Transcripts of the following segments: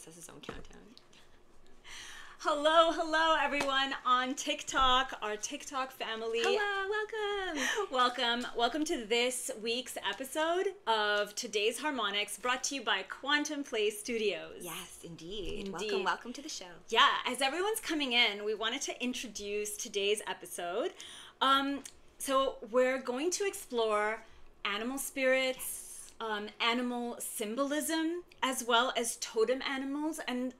Priestess has his own countdown. Hello, everyone on TikTok, our TikTok family. Hello, Welcome to this week's episode of Today's Harmonics, brought to you by Quantum Play Studios. Yes, indeed. Welcome to the show. Yeah, as everyone's coming in, we wanted to introduce today's episode. So we're going to explore animal spirits, animal symbolism, as well as totem animals, and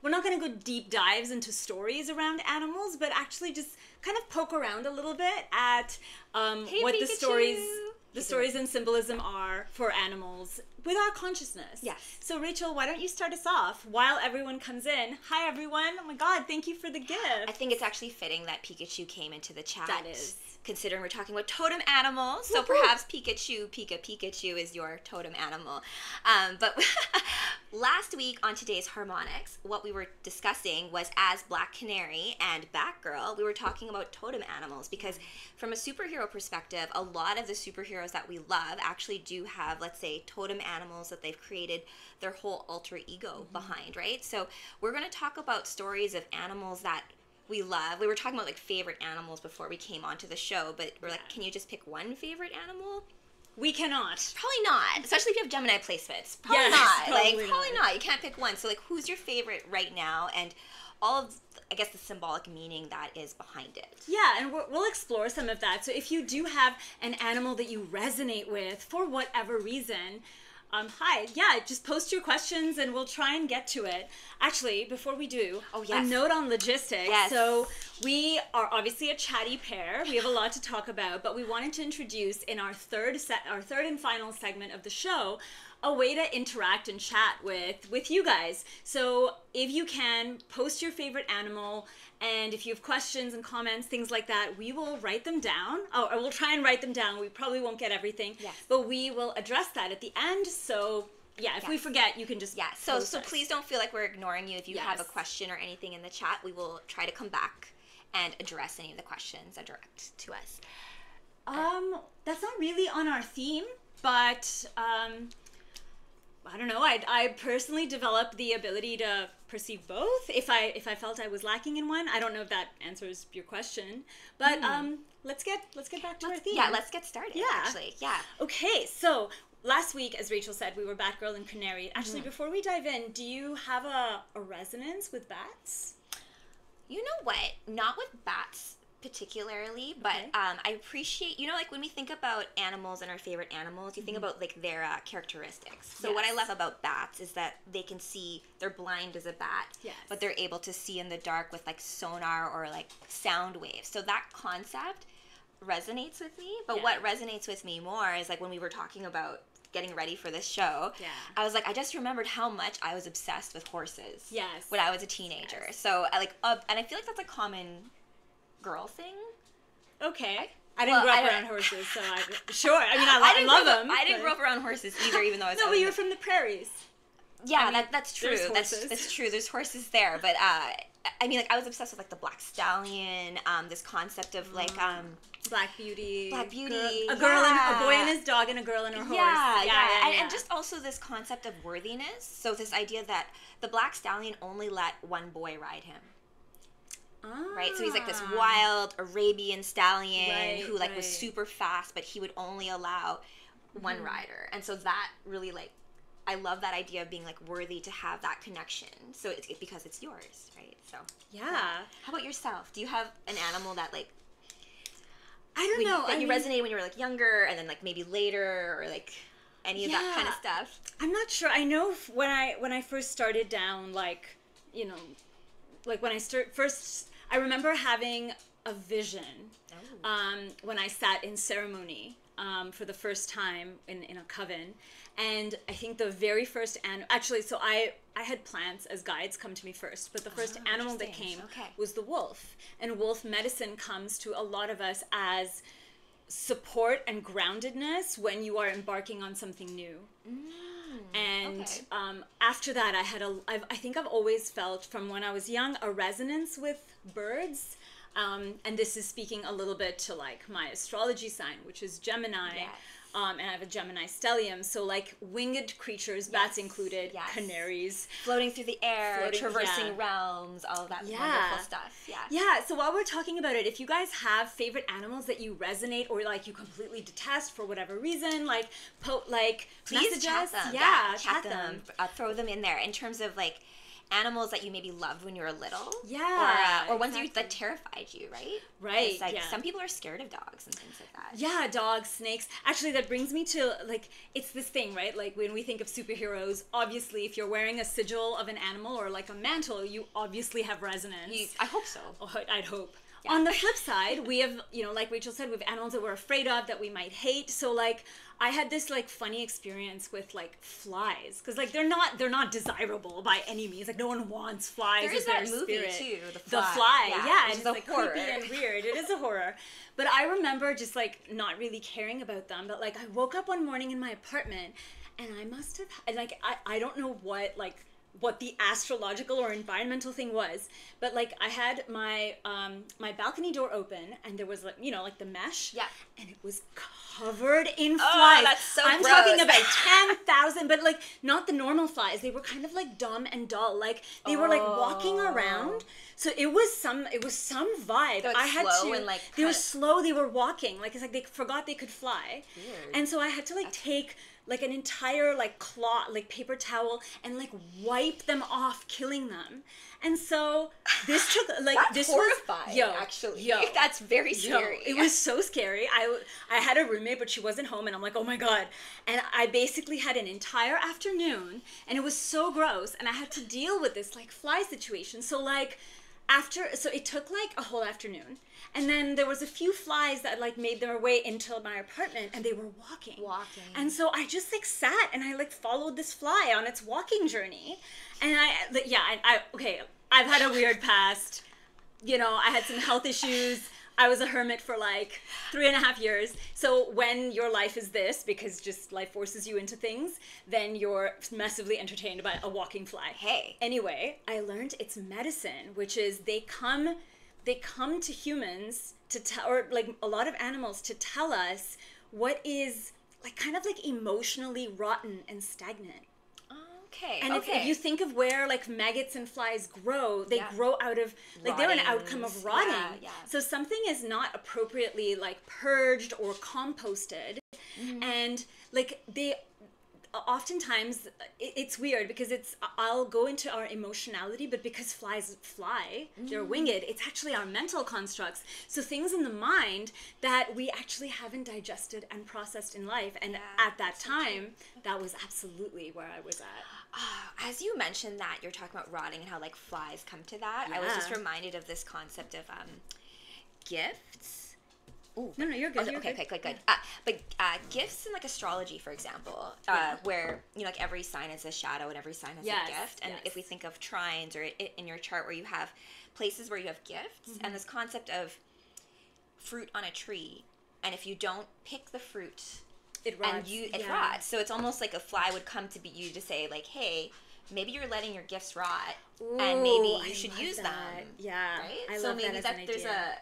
we're not going to go deep dives into stories around animals, but actually just kind of poke around a little bit at what the stories and symbolism are for animals with our consciousness. Yes. So Rachel, why don't you start us off while everyone comes in? Hi everyone. Oh my God, thank you for the gift. I think it's actually fitting that Pikachu came into the chat. That is. Considering we're talking about totem animals, so perhaps Pikachu is your totem animal. But last week on today's Harmonics, what we were discussing was as Black Canary and Batgirl, we were talking about totem animals because from a superhero perspective, a lot of the superheroes that we love actually do have, let's say, totem animals that they've created their whole alter ego behind, right? So we're going to talk about stories of animals that we love. We were talking about like favorite animals before we came onto the show, but we're like, can you just pick one favorite animal? We cannot. Probably not, especially if you have Gemini placements. Probably not. You can't pick one. So like, who's your favorite right now? And all of, I guess, the symbolic meaning that is behind it. Yeah, and we'll explore some of that. So if you do have an animal that you resonate with for whatever reason, just post your questions and we'll try and get to it. Actually, before we do, a note on logistics. Yes. So we are obviously a chatty pair. We have a lot to talk about, but we wanted to introduce in our third and final segment of the show, a way to interact and chat with you guys. So if you can, post your favorite animal, and if you have questions and comments, things like that, we will write them down. Or we'll try and write them down. We probably won't get everything, but we will address that at the end. So if we forget, you can just So please don't feel like we're ignoring you. If you have a question or anything in the chat, we will try to come back and address any of the questions that direct to us. That's not really on our theme, but I don't know. I personally developed the ability to perceive both. If I felt I was lacking in one, I don't know if that answers your question. But let's get back to our theme. Yeah, let's get started. Actually, Okay, so last week, as Rachel said, we were Batgirl and Canary. Actually, before we dive in, do you have a resonance with bats? You know what? Not with bats particularly, but I appreciate, like when we think about animals and our favorite animals, you think about like their characteristics. So what I love about bats is that they can see, they're blind as a bat, but they're able to see in the dark with like sonar or like sound waves. So that concept resonates with me, but what resonates with me more is like when we were talking about getting ready for this show, I was like, I just remembered how much I was obsessed with horses when I was a teenager. So I like, and I feel like that's a common girl thing. Okay. I didn't grow up around horses, so I love them. I didn't grow up around horses either, even though I was... No, but you were from the prairies. Yeah, that's true. That's true. There's horses there, but I mean, like, I was obsessed with like the black stallion, this concept of like Black Beauty. A boy and his dog, and a girl and her horse. And just also this concept of worthiness. So this idea that the black stallion only let one boy ride him. Right, so he's like this wild Arabian stallion who like was super fast, but he would only allow one rider, and so that really like, I love that idea of being like worthy to have that connection. So it's because it's yours, right? So How about yourself? Do you have an animal that like that you resonated when you were like younger, and then like maybe later, or like any of that kind of stuff? I'm not sure. I know when I first started down, like like when I first. I remember having a vision when I sat in ceremony for the first time in a coven. And I think the very first so I had plants as guides come to me first, but the first animal that came was the wolf. And wolf medicine comes to a lot of us as support and groundedness when you are embarking on something new. And after that, I think I've always felt from when I was young a resonance with birds, and this is speaking a little bit to like my astrology sign, which is Gemini. and I have a Gemini stellium. So like winged creatures, bats included, canaries. Floating through the air, traversing realms, all of that wonderful stuff. Yeah. Yeah, so while we're talking about it, if you guys have favorite animals that you resonate or like you completely detest for whatever reason, like please message chat us. them. Yeah, chat them. Throw them in there in terms of like animals that you maybe loved when you were little. Yeah. Or ones that terrified you, right? Right. It's like some people are scared of dogs and things like that. Yeah, dogs, snakes. Actually, that brings me to, like, it's this thing, right? Like, when we think of superheroes, obviously, if you're wearing a sigil of an animal or, like, a mantle, you obviously have resonance. I hope so. Oh, I'd hope. Yeah. On the flip side, we have, you know, like Rachel said, we have animals that we're afraid of, that we might hate. So, like, I had this, like, funny experience with, like, flies. Because, like, they're not desirable by any means. Like, no one wants flies. There is that movie, too, The Fly. Yeah, it's like, horror. Creepy and weird. It is a horror. But I remember just, like, not really caring about them. But, like, I woke up one morning in my apartment, and I must have, like, I don't know what the astrological or environmental thing was, but like I had my my balcony door open, and there was, like, you know, like the mesh, and it was covered in flies. Oh, that's so I'm gross. talking about 10,000, but like not the normal flies. They were kind of like dumb and dull, like they were like walking around. So it was some vibe. Like I had slow to. And, like, they were slow. They were walking. Like, it's like they forgot they could fly. Weird. And so I had to like take like an entire like cloth, like paper towel, and like wipe them off, killing them. And so this took like that's this horrifying, was actually. That's very scary. It was so scary. I had a roommate, but she wasn't home, and I'm like, oh my god. And I basically had an entire afternoon, and it was so gross, and I had to deal with this like fly situation. So like so it took like a whole afternoon, and then there was a few flies that like made their way into my apartment, and they were walking. And so I just like sat and I like followed this fly on its walking journey, and I've had a weird past. You know, I had some health issues. I was a hermit for like 3.5 years. So when your life is this, because just life forces you into things, then you're massively entertained by a walking fly. Hey. Anyway, I learned it's medicine, which is they come to humans to tell, or like a lot of animals, to tell us what is like kind of like emotionally rotten and stagnant. Okay. And if you think of where like maggots and flies grow, they grow out of like they're an outcome of rotting. So something is not appropriately like purged or composted, and like they oftentimes it's weird because I'll go into our emotionality, but because flies fly, they're winged, it's actually our mental constructs. So things in the mind that we actually haven't digested and processed in life. And at that time, that was absolutely where I was at. As you mentioned that, you're talking about rotting and how like flies come to that. I was just reminded of this concept of gifts. Ooh. No, you're good. Okay, good. But gifts in like astrology, for example, where you know like every sign is a shadow and every sign has a gift. And if we think of trines or in your chart where you have places where you have gifts, and this concept of fruit on a tree, and if you don't pick the fruit, it rots. It rots. So it's almost like a fly would come to you to say like, hey, maybe you're letting your gifts rot, and maybe you should use them. Yeah, right. I so love maybe that as an idea.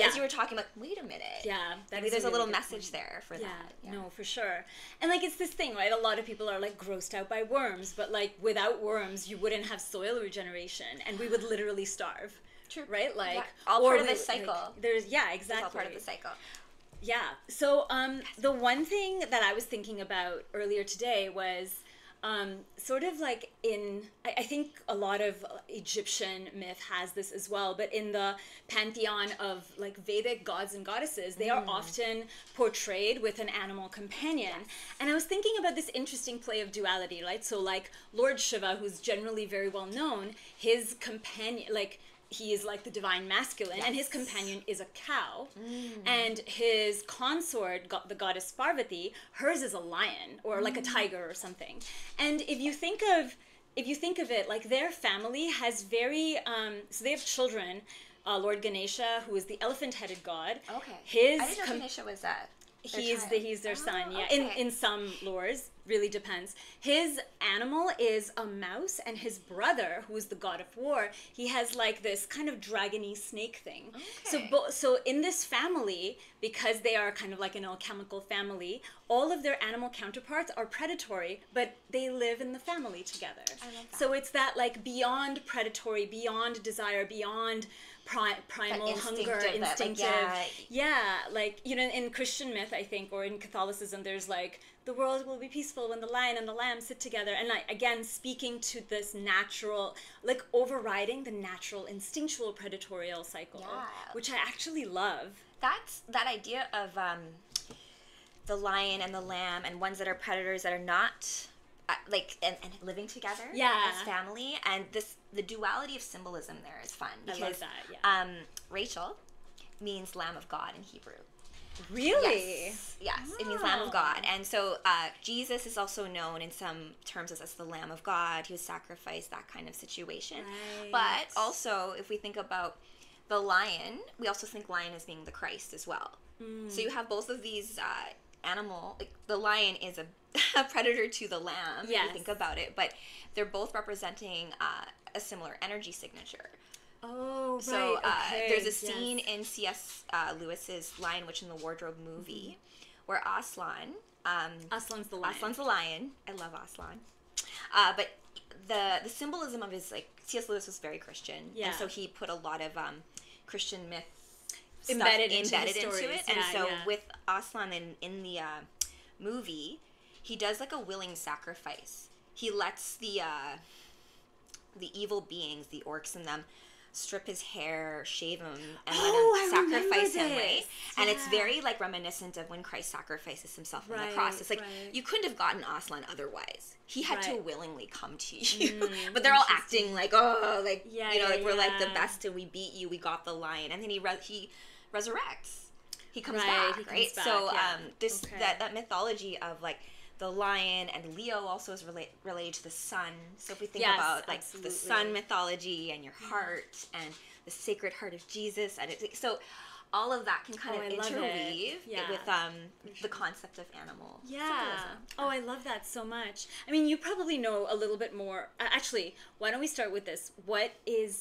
As you were talking, like, wait a minute. Yeah, maybe there's a little message there for that. Yeah, no, for sure. And like it's this thing, right? A lot of people are like grossed out by worms, but like without worms, you wouldn't have soil regeneration, and we would literally starve. True. Right? Like all part of the cycle. Like, exactly. It's all part of the cycle. Yeah. So the one thing that I was thinking about earlier today was sort of like I think a lot of Egyptian myth has this as well, but in the pantheon of like Vedic gods and goddesses, they are often portrayed with an animal companion. And I was thinking about this interesting play of duality, right? So like Lord Shiva, who's generally very well known, his companion, like he is like the divine masculine, and his companion is a cow, and his consort, the goddess Parvati, hers is a lion or like a tiger or something. And if you think of it, like their family has very so they have children. Lord Ganesha, who is the elephant-headed god. Okay. His I didn't know Ganesha was that. He's their son. Yeah, okay. in some lores, really depends. His animal is a mouse, and his brother, who is the god of war, he has like this kind of dragony snake thing. Okay. So in this family, because they are kind of like an alchemical family, all of their animal counterparts are predatory, but they live in the family together. I love that. So it's that like beyond predatory, beyond desire, beyond primal hunger, instinctive. Like, you know, in Christian myth, I think, or in Catholicism, there's like, the world will be peaceful when the lion and the lamb sit together. And like, again, speaking to this natural, like overriding the natural instinctual predatorial cycle, which I actually love. That's that idea of the lion and the lamb and ones that are predators that are not like and living together as family, and the duality of symbolism there is fun because I love that, Rachel means Lamb of God in Hebrew. Really? Yes, it means Lamb of God. And so Jesus is also known in some terms as the Lamb of God. He was sacrificed, that kind of situation. Right. But also, if we think about the lion, we also think lion as being the Christ as well. So you have both of these animal, like the lion is a predator to the lamb, if you think about it, but they're both representing a similar energy signature. Oh, right. So there's a scene in C.S. Lewis's Lion, Witch, and the Wardrobe movie where Aslan's the lion. Aslan's the lion. I love Aslan. But the symbolism of his, like, C.S. Lewis was very Christian. Yeah. And so he put a lot of Christian myth embedded into it. And so with Aslan in the movie, he does like a willing sacrifice. He lets the evil beings, the orcs in them, strip his hair, shave him, and let him sacrifice him, right? And it's very like reminiscent of when Christ sacrifices himself on the cross. It's like you couldn't have gotten Aslan otherwise. He had to willingly come to you. But they're all acting like, oh, like you know, like we're like the best and we beat you, we got the lion, and then he resurrects. He comes back, right? So that mythology of like the lion, and Leo also is related to the sun. So if we think about like the sun mythology and your heart and the Sacred Heart of Jesus, and so all of that can kind of interweave with the concept of animal symbolism. Oh, I love that so much. I mean, you probably know a little bit more. Actually, why don't we start with this?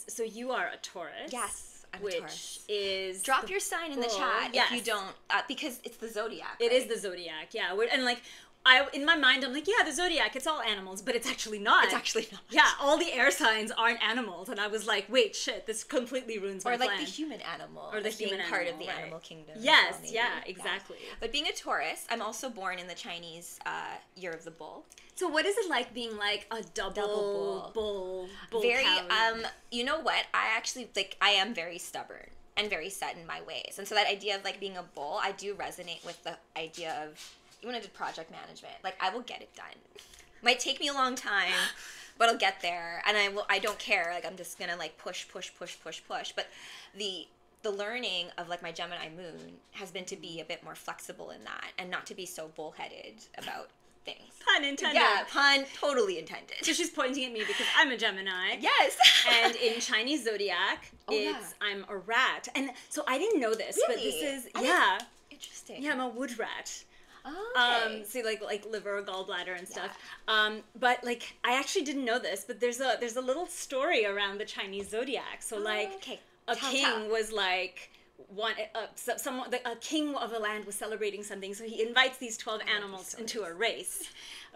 So you are a Taurus. Yes. I'm which a Taurus. Is drop your sign in the chat if you don't, because it's the zodiac. It is the zodiac, and like in my mind, I'm like, yeah, the zodiac, it's all animals, but it's actually not. It's actually not. Yeah, all the air signs aren't animals, and I was like, wait, shit, this completely ruins my plan. Or like the human animal, or the human part animal, of the animal kingdom. Yes, exactly. Yeah. But being a Taurus, I'm also born in the Chinese year of the bull. So what is it like being like a double bull very cow? You know what? I am very stubborn and very set in my ways, and so that idea of like being a bull, I do resonate with the idea of. Even when I did project management, like I will get it done. Might take me a long time, but I'll get there, and I don't care. Like I'm just gonna like push. But the learning of like my Gemini moon has been to be a bit more flexible in that, and not to be so bullheaded about things. Pun intended. Yeah, pun totally intended. So she's pointing at me because I'm a Gemini. Yes. And in Chinese zodiac, I'm a rat, and so I didn't know this, but this is interesting. Yeah, I'm a wood rat. Oh, okay. So like liver, gallbladder, and stuff. But like I actually didn't know this, but there's a little story around the Chinese zodiac. So like a king was like a king of a land was celebrating something, so he invites these 12 animals into a race.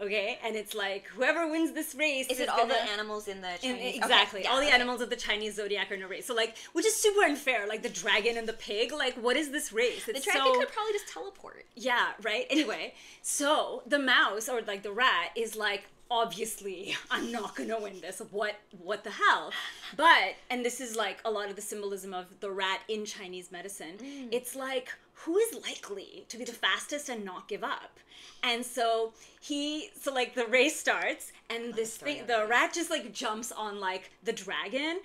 Okay, and it's like whoever wins this race is it all the animals in the Chinese? Exactly, all the animals of the Chinese zodiac are in a race. So like, which is super unfair. Like the dragon and the pig. Like, what is this race? The dragon could probably just teleport. Yeah, right. Anyway, so the mouse or like the rat is like, obviously, I'm not gonna win this. What the hell? But, and this is like a lot of the symbolism of the rat in Chinese medicine. It's like, who is likely to be the fastest and not give up? And so like the race starts, and the rat just like jumps on like the dragon,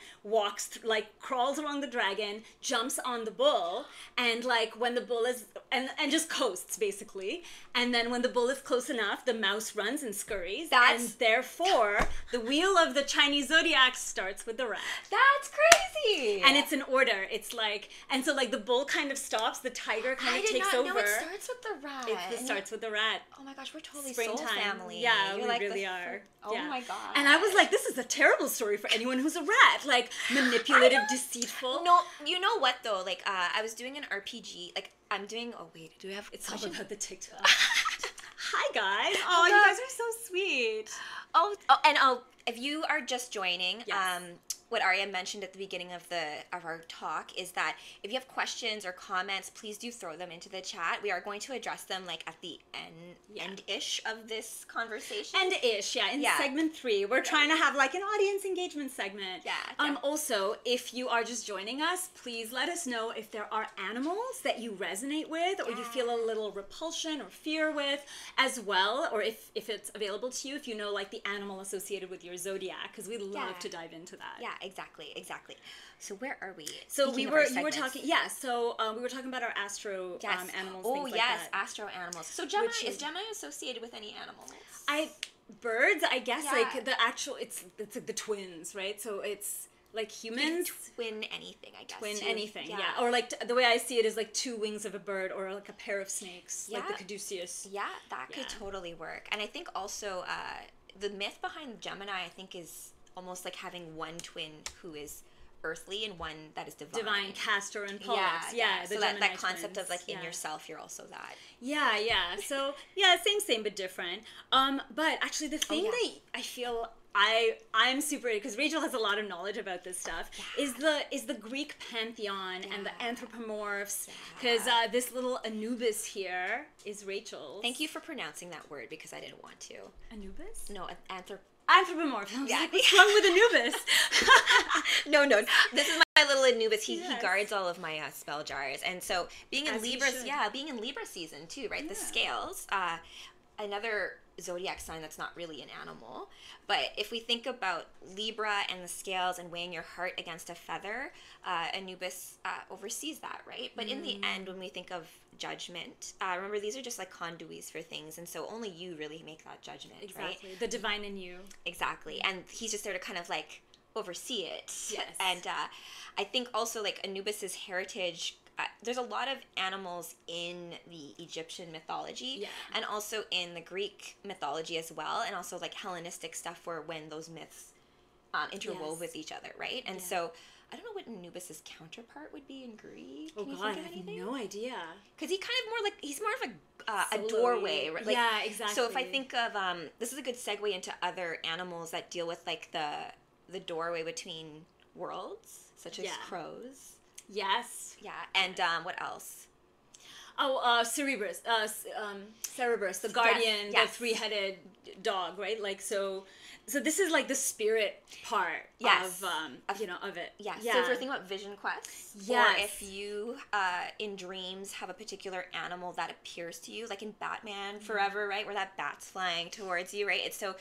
crawls along the dragon, jumps on the bull, and like when the bull is, and just coasts basically. And then when the bull is close enough, the mouse runs and scurries. And therefore, the wheel of the Chinese zodiac starts with the rat. That's crazy! And it's in order. It's like, and so like the bull kind of stops, the tiger tiger kind of takes I did not over. know it starts with the rat. It starts with the rat. Oh my gosh, we're totally Springtime. soul family. Yeah, You're we like really are. Oh my god. And I was like, this is a terrible story for anyone who's a rat. Like, manipulative, deceitful. No, you know what though? Like, I was doing an RPG. Like, I'm doing. Oh wait, do we have? It's all about the TikTok. Hi guys. Oh, you guys are so sweet. If you are just joining, Yes. What Aria mentioned at the beginning of our talk is that if you have questions or comments, please do throw them into the chat. We are going to address them like at the end-ish of this conversation. End-ish, yeah. In segment 3, we're trying to have like an audience engagement segment. Yeah. Also, if you are just joining us, please let us know if there are animals that you resonate with or you feel a little repulsion or fear with as well, or if it's available to you, if you know like the animal associated with your zodiac, because we love to dive into that. Yeah, exactly. So where are we? So you were talking we were talking about our astro animals. Oh things yes, like that. astro animals. So Gemini is Gemini associated with any animals? Birds, I guess, like the actual it's like the twins, right? So it's like humans. Twin anything, I guess. Twin anything, yeah. Or like the way I see it is like 2 wings of a bird or like a pair of snakes, like the caduceus. Yeah, that could totally work. And I think also the myth behind Gemini, I think, is almost like having one twin who is earthly and one that is divine. Divine, Castor and Pollux. Yeah. So that concept of like in yourself, you're also that. Yeah. So same but different. But actually the thing that I feel I'm super, because Rachel has a lot of knowledge about this stuff, is the Greek pantheon and the anthropomorphs, because this little Anubis here is Rachel's. Thank you for pronouncing that word because I didn't want to. Anubis? No, Anthropomorph. What's wrong with Anubis? No. This is my little Anubis. He guards all of my spell jars, and so being in Libra season too, right? The scales, another zodiac sign that's not really an animal, but if we think about Libra and the scales and weighing your heart against a feather, Anubis oversees that, right? But in the end, when we think of judgment, remember these are just like conduits for things, and so only you really make that judgment, right? The divine in you. Exactly, and he's just there to kind of like oversee it. Yes. And I think also like Anubis's heritage, there's a lot of animals in the Egyptian mythology and also in the Greek mythology as well, and also like Hellenistic stuff where when those myths interwove with each other, right? And so I don't know what Anubis's counterpart would be in Greek. Can you think of anything? I have no idea. Because he's more of a doorway, right? Like, yeah, exactly. So if I think of this is a good segue into other animals that deal with like the doorway between worlds, such as crows. Yes. Yeah, and what else? Oh, Cerebrus, Cerebrus, the guardian, the 3-headed dog, right? Like so this is like the spirit part of it. Yeah. So if we're thinking about vision quests, or if you in dreams have a particular animal that appears to you, like in Batman Forever, right, where that bat's flying towards you, right? It's so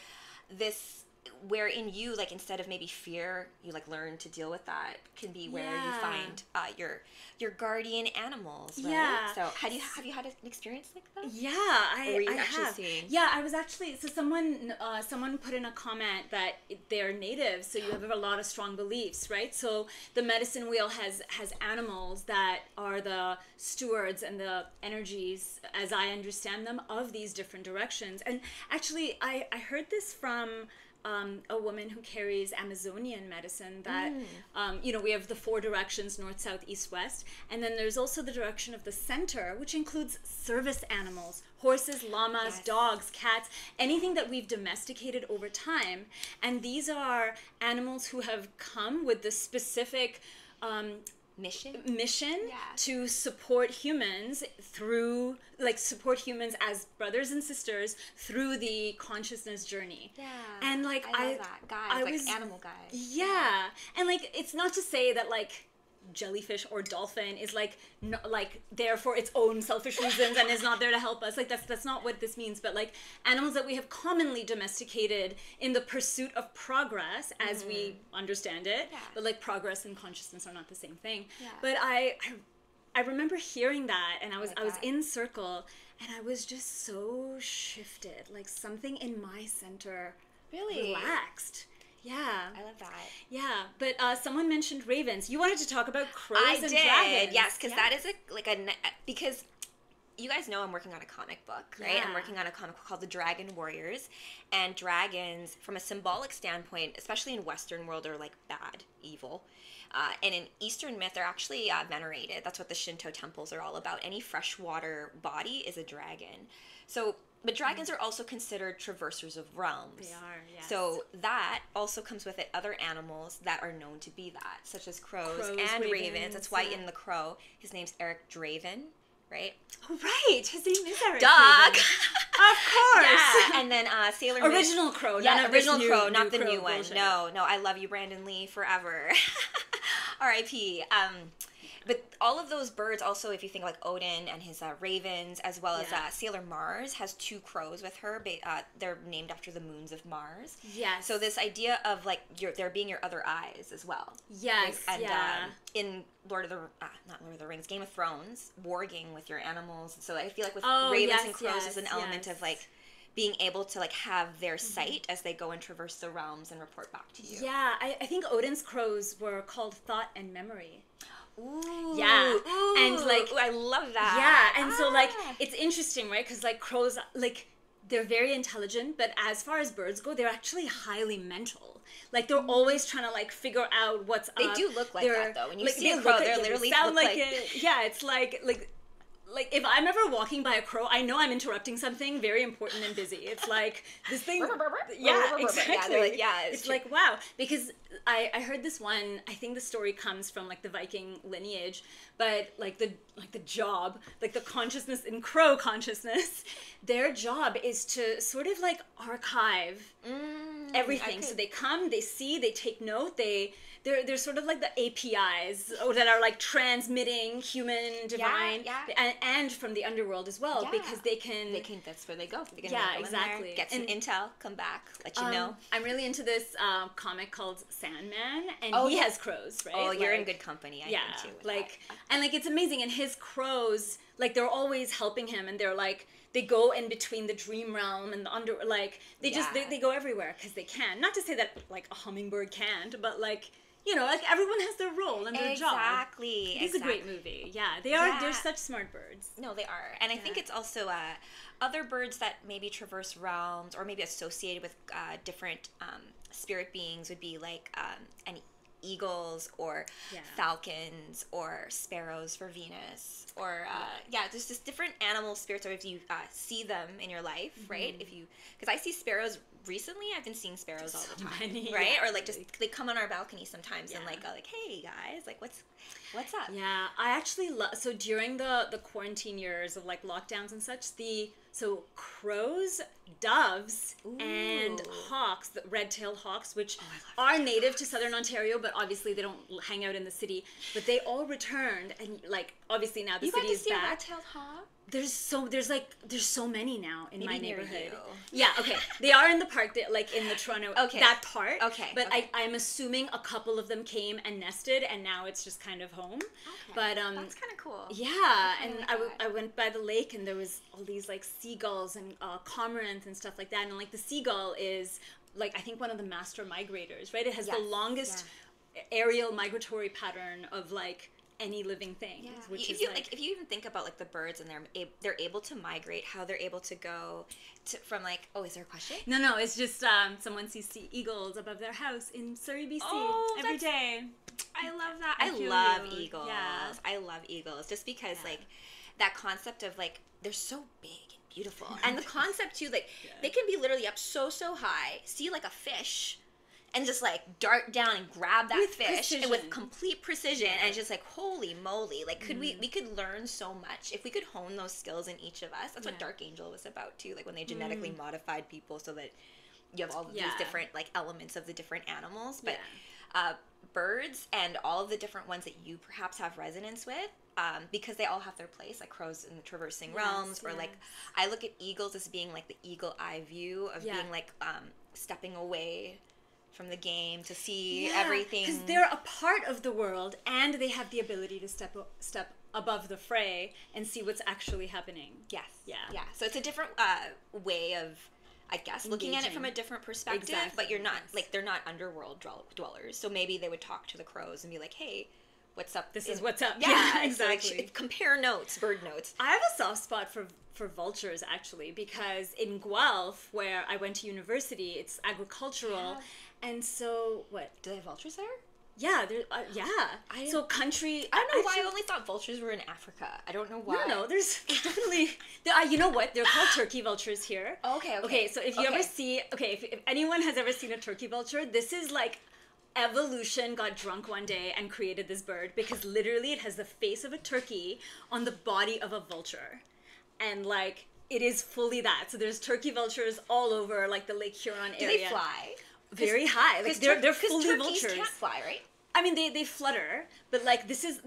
this. Where in you, like, instead of maybe fear, you like learn to deal with that, can be where you find your guardian animals, right? Yeah. So have you had an experience like that? Yeah, I have. Seeing? Yeah, I was actually, so someone put in a comment that they're native, so you have a lot of strong beliefs, right? So the medicine wheel has animals that are the stewards and the energies, as I understand them, of these different directions. And actually, I heard this from a woman who carries Amazonian medicine that, we have the 4 directions, north, south, east, west. And then there's also the direction of the center, which includes service animals, horses, llamas, dogs, cats, anything that we've domesticated over time. And these are animals who have come with the specific mission to support humans support humans as brothers and sisters through the consciousness journey. Yeah. And like I love that. Guys, like animal guys. Yeah. And like it's not to say that like jellyfish or dolphin is like there for its own selfish reasons and is not there to help us. Like that's not what this means, but like animals that we have commonly domesticated in the pursuit of progress as we understand it. Yeah. But like progress and consciousness are not the same thing. Yeah. But I remember hearing that, and I was in circle, and I was just so shifted. Like something in my center relaxed. Yeah. I love that. Yeah, but someone mentioned ravens. You wanted to talk about crows and did. dragons. Yes, because that is because you guys know I'm working on a comic book, right? Yeah. I'm working on a comic book called The Dragon Warriors, and dragons, from a symbolic standpoint, especially in Western world, are like bad, evil. And in Eastern myth, they're actually venerated. That's what the Shinto temples are all about. Any freshwater body is a dragon. So, but dragons are also considered traversers of realms. They are, yes. So that also comes with it other animals that are known to be that, such as crows and ravens. That's why in The Crow, his name's Eric Draven, right? Oh, right. His name is Eric Dog. Draven. Of course. Yeah. And then Sailor Moon. Original Crow. Yeah, not original this Crow, not the Crow new one. bullshit. No, I love you, Brandon Lee, forever. R.I.P. But all of those birds also, if you think like Odin and his ravens, as well as Sailor Mars has two crows with her. They're named after the moons of Mars. Yes. So this idea of like there being your other eyes as well. Yes. And yeah. In not Lord of the Rings, Game of Thrones, warging with your animals. So I feel like with Oh, ravens yes, and crows yes, is an element yes. of like being able to like have their sight as they go and traverse the realms and report back to you. Yeah, I think Odin's crows were called Thought and Memory. Ooh. Yeah. Ooh. And like, Ooh, I love that. yeah, and so like it's interesting, right? Because like crows, like they're very intelligent, but as far as birds go, they're actually highly mental. Like they're always trying to like figure out what's They up. do look like that though. When you like, see a they crow, look they like- literally sound look like it. Yeah, it's like if I'm ever walking by a crow, I know I'm interrupting something very important and busy. It's like this thing. Yeah, exactly. Yeah, they're like, yeah, it's like wow. Because I heard this one. I think the story comes from like the Viking lineage, but like the job, like the consciousness in crow consciousness, their job is to sort of like archive everything. So they come, they see, they take note, they're sort of like the APIs that are like transmitting human, divine, and from the underworld as well, because they can. That's where they go. They can Yeah, go in exactly. there, get some intel, come back, let you know. I'm really into this comic called Sandman, and he has crows, right? Oh, you're in Like, good company. I yeah, think too. With like that. and like it's amazing, and his crows, like they're always helping him, and they're like they go in between the dream realm and the under, like they just they go everywhere because they can. Not to say that like a hummingbird can't, but like. You know, like everyone has their role and their job. Exactly. It's a great movie. Yeah, they are. Yeah. They're such smart birds. No, they are, and I think it's also other birds that maybe traverse realms or maybe associated with different spirit beings would be like any eagles or falcons or sparrows for Venus or there's just different animal spirits. Or if you see them in your life, right? If you because I see sparrows. Recently, I've been seeing sparrows all the time, right? Or like just they come on our balcony sometimes and like hey guys, like what's up? Yeah, I actually love. So during the quarantine years of like lockdowns and such, so crows, doves, and hawks, the red-tailed hawks, which are native to southern Ontario, but obviously they don't hang out in the city. But they all returned, and like obviously now the city is back. A red-tailed hawk? There's so many now in my neighborhood. You. Yeah, okay. They are in the park, like in the Toronto, that part. Okay. But I'm assuming a couple of them came and nested, and now it's just kind of home. Okay. But that's kind of cool. Yeah, and I went by the lake, and there was all these like seagulls and cormorants and stuff like that, and like the seagull is like I think one of the master migrators, right? It has the longest aerial migratory pattern of like any living thing. Yeah. Which if you even think about like the birds and they're able to migrate, how they're able to go from like is there a question? No, it's just someone sees sea eagles above their house in Surrey, BC every day. I love that. I love eagles. Yeah. I love eagles just because like that concept of like they're so big and beautiful, and the concept too like they can be literally up so high, see like a fish. And just like dart down and grab that fish and with complete precision, and it's just like holy moly! Like we could learn so much if we could hone those skills in each of us. That's what Dark Angel was about too. Like when they genetically modified people so that you have all of these different like elements of the different animals, but birds and all of the different ones that you perhaps have resonance with, because they all have their place, like crows in the traversing realms, or like I look at eagles as being like the eagle eye view of being like stepping away from the game to see everything, because they're a part of the world and they have the ability to step above the fray and see what's actually happening. So it's a different way of I guess, looking at it from a different perspective, but you're not, like, they're not underworld dwellers. So maybe they would talk to the crows and be like, hey, what's up? This is what's up. Yeah, exactly. So, like, compare notes, bird notes. I have a soft spot for vultures, actually, because in Guelph, where I went to university, it's agricultural. And so, what? Do they have vultures there? Yeah, so country... I don't know why I only thought vultures were in Africa. I don't know why. No, there's definitely... you know what? They're called turkey vultures here. Okay, so if you ever see... Okay, if anyone has ever seen a turkey vulture, this is like evolution got drunk one day and created this bird, because literally it has the face of a turkey on the body of a vulture. And, like, it is fully that. So there's turkey vultures all over, like, the Lake Huron area. Do they fly? Very high. Like, they're fully turkeys vultures. Can't fly, right? I mean, they flutter, but, like, this is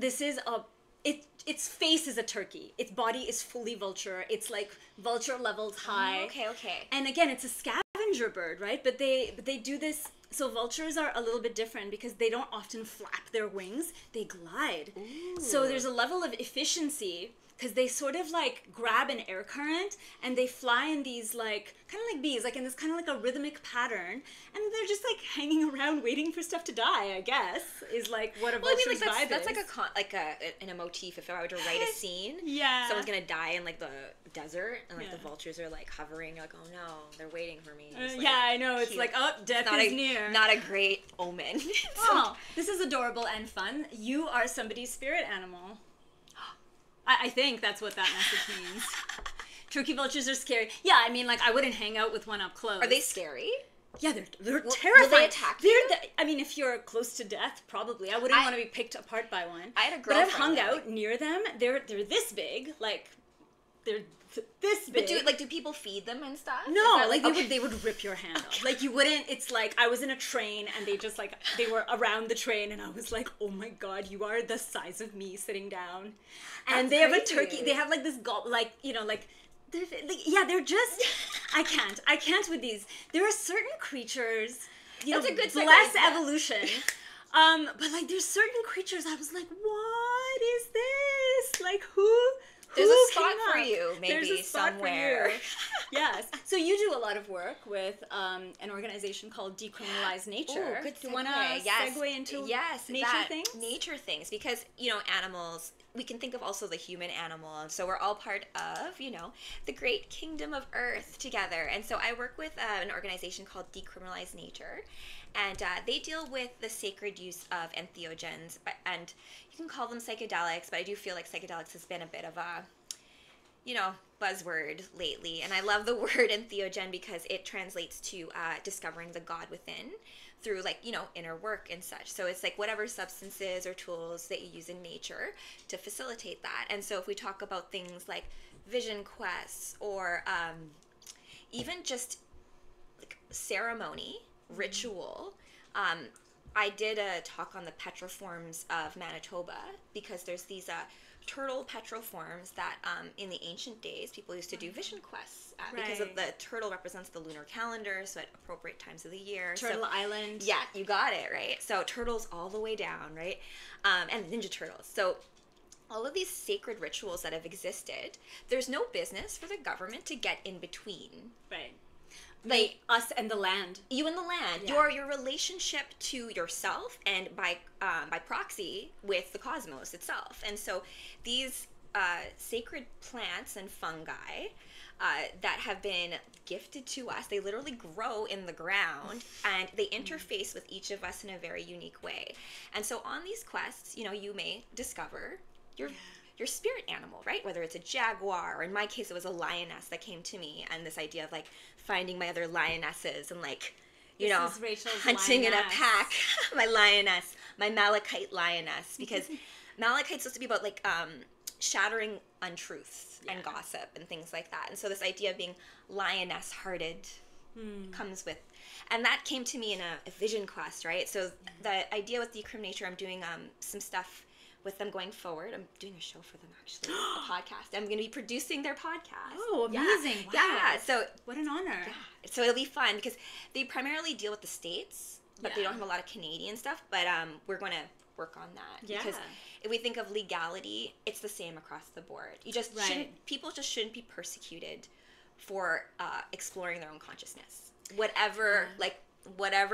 its face is a turkey. Its body is fully vulture. It's, like, vulture levels high. Okay. And again, it's a scavenger bird, right? But they do this. So vultures are a little bit different because they don't often flap their wings. They glide. Ooh. So there's a level of efficiency, because they sort of, like, grab an air current and they fly in these, like, kind of like bees, like in this kind of like a rhythmic pattern, and they're just, like, hanging around waiting for stuff to die, I guess, is, like, what a vulture's vibe is. That's like in a motif. If I were to write a scene, someone's gonna die in, like, the desert, and, like, the vultures are, like, hovering, like, oh no, they're waiting for me. Like, I know, it's like, oh, death is near. Not a great omen. Oh, this is adorable and fun. You are somebody's spirit animal. I think that's what that message means. Turkey vultures are scary. Yeah, I mean, like, I wouldn't hang out with one up close. Are they scary? Yeah, they're terrifying. Will they attack you? I mean, if you're close to death, probably. I wouldn't want to be picked apart by one. I had a girlfriend. But I've hung out near them. They're this big. Like, they're this big. But do people feed them and stuff? No, like, they would rip your hand off. Like, you wouldn't, it's like, I was in a train and they just, like, they were around the train and I was like, oh my god, you are the size of me sitting down. And they have a turkey, they have, like, this like, you know, like, they're just, I can't with these. There are certain creatures, you know, bless evolution. But, like, there's certain creatures I was like, what is this? Like, There's a spot for you, maybe, somewhere. Yes. So you do a lot of work with an organization called Decriminalize Nature. Oh, good segue. Do you want to segue into nature things? Because, you know, animals, we can think of also the human animal. And so we're all part of, you know, the great kingdom of Earth together. And so I work with an organization called Decriminalize Nature. And they deal with the sacred use of entheogens, and you can call them psychedelics, but I do feel like psychedelics has been a bit of a, you know, buzzword lately. And I love the word entheogen because it translates to discovering the God within through, like, you know, inner work and such. So it's like whatever substances or tools that you use in nature to facilitate that. And so if we talk about things like vision quests or even just like ceremony, ritual. I did a talk on the petroforms of Manitoba because there's these turtle petroforms that in the ancient days people used to do vision quests at because of the turtle represents the lunar calendar, so at appropriate times of the year. Turtle Island. Yeah, you got it, right? So turtles all the way down, right? And Ninja Turtles. So all of these sacred rituals that have existed, there's no business for the government to get in between. Right. Like us and the land. You and the land. Yeah. Your relationship to yourself and by proxy with the cosmos itself. And so these sacred plants and fungi that have been gifted to us, they literally grow in the ground and they interface with each of us in a very unique way. And so on these quests, you know, you may discover your spirit animal, right? Whether it's a jaguar, or in my case, it was a lioness that came to me, and this idea of like finding my other lionesses and like, you know, hunting in a pack. My lioness, my malachite lioness, because malachite's supposed to be about like shattering untruths and gossip and things like that. And so this idea of being lioness-hearted comes with, and that came to me in a vision quest, right? So the idea with Decrim Nature, I'm doing some stuff with them going forward. I'm doing a show for them, actually, a podcast. I'm going to be producing their podcast. Oh, amazing. Yeah. Wow. Yeah. So what an honor. Yeah. So it'll be fun because they primarily deal with the States, but they don't have a lot of Canadian stuff. But we're going to work on that. Yeah. Because if we think of legality, it's the same across the board. You just shouldn't, people just shouldn't be persecuted for exploring their own consciousness. Whatever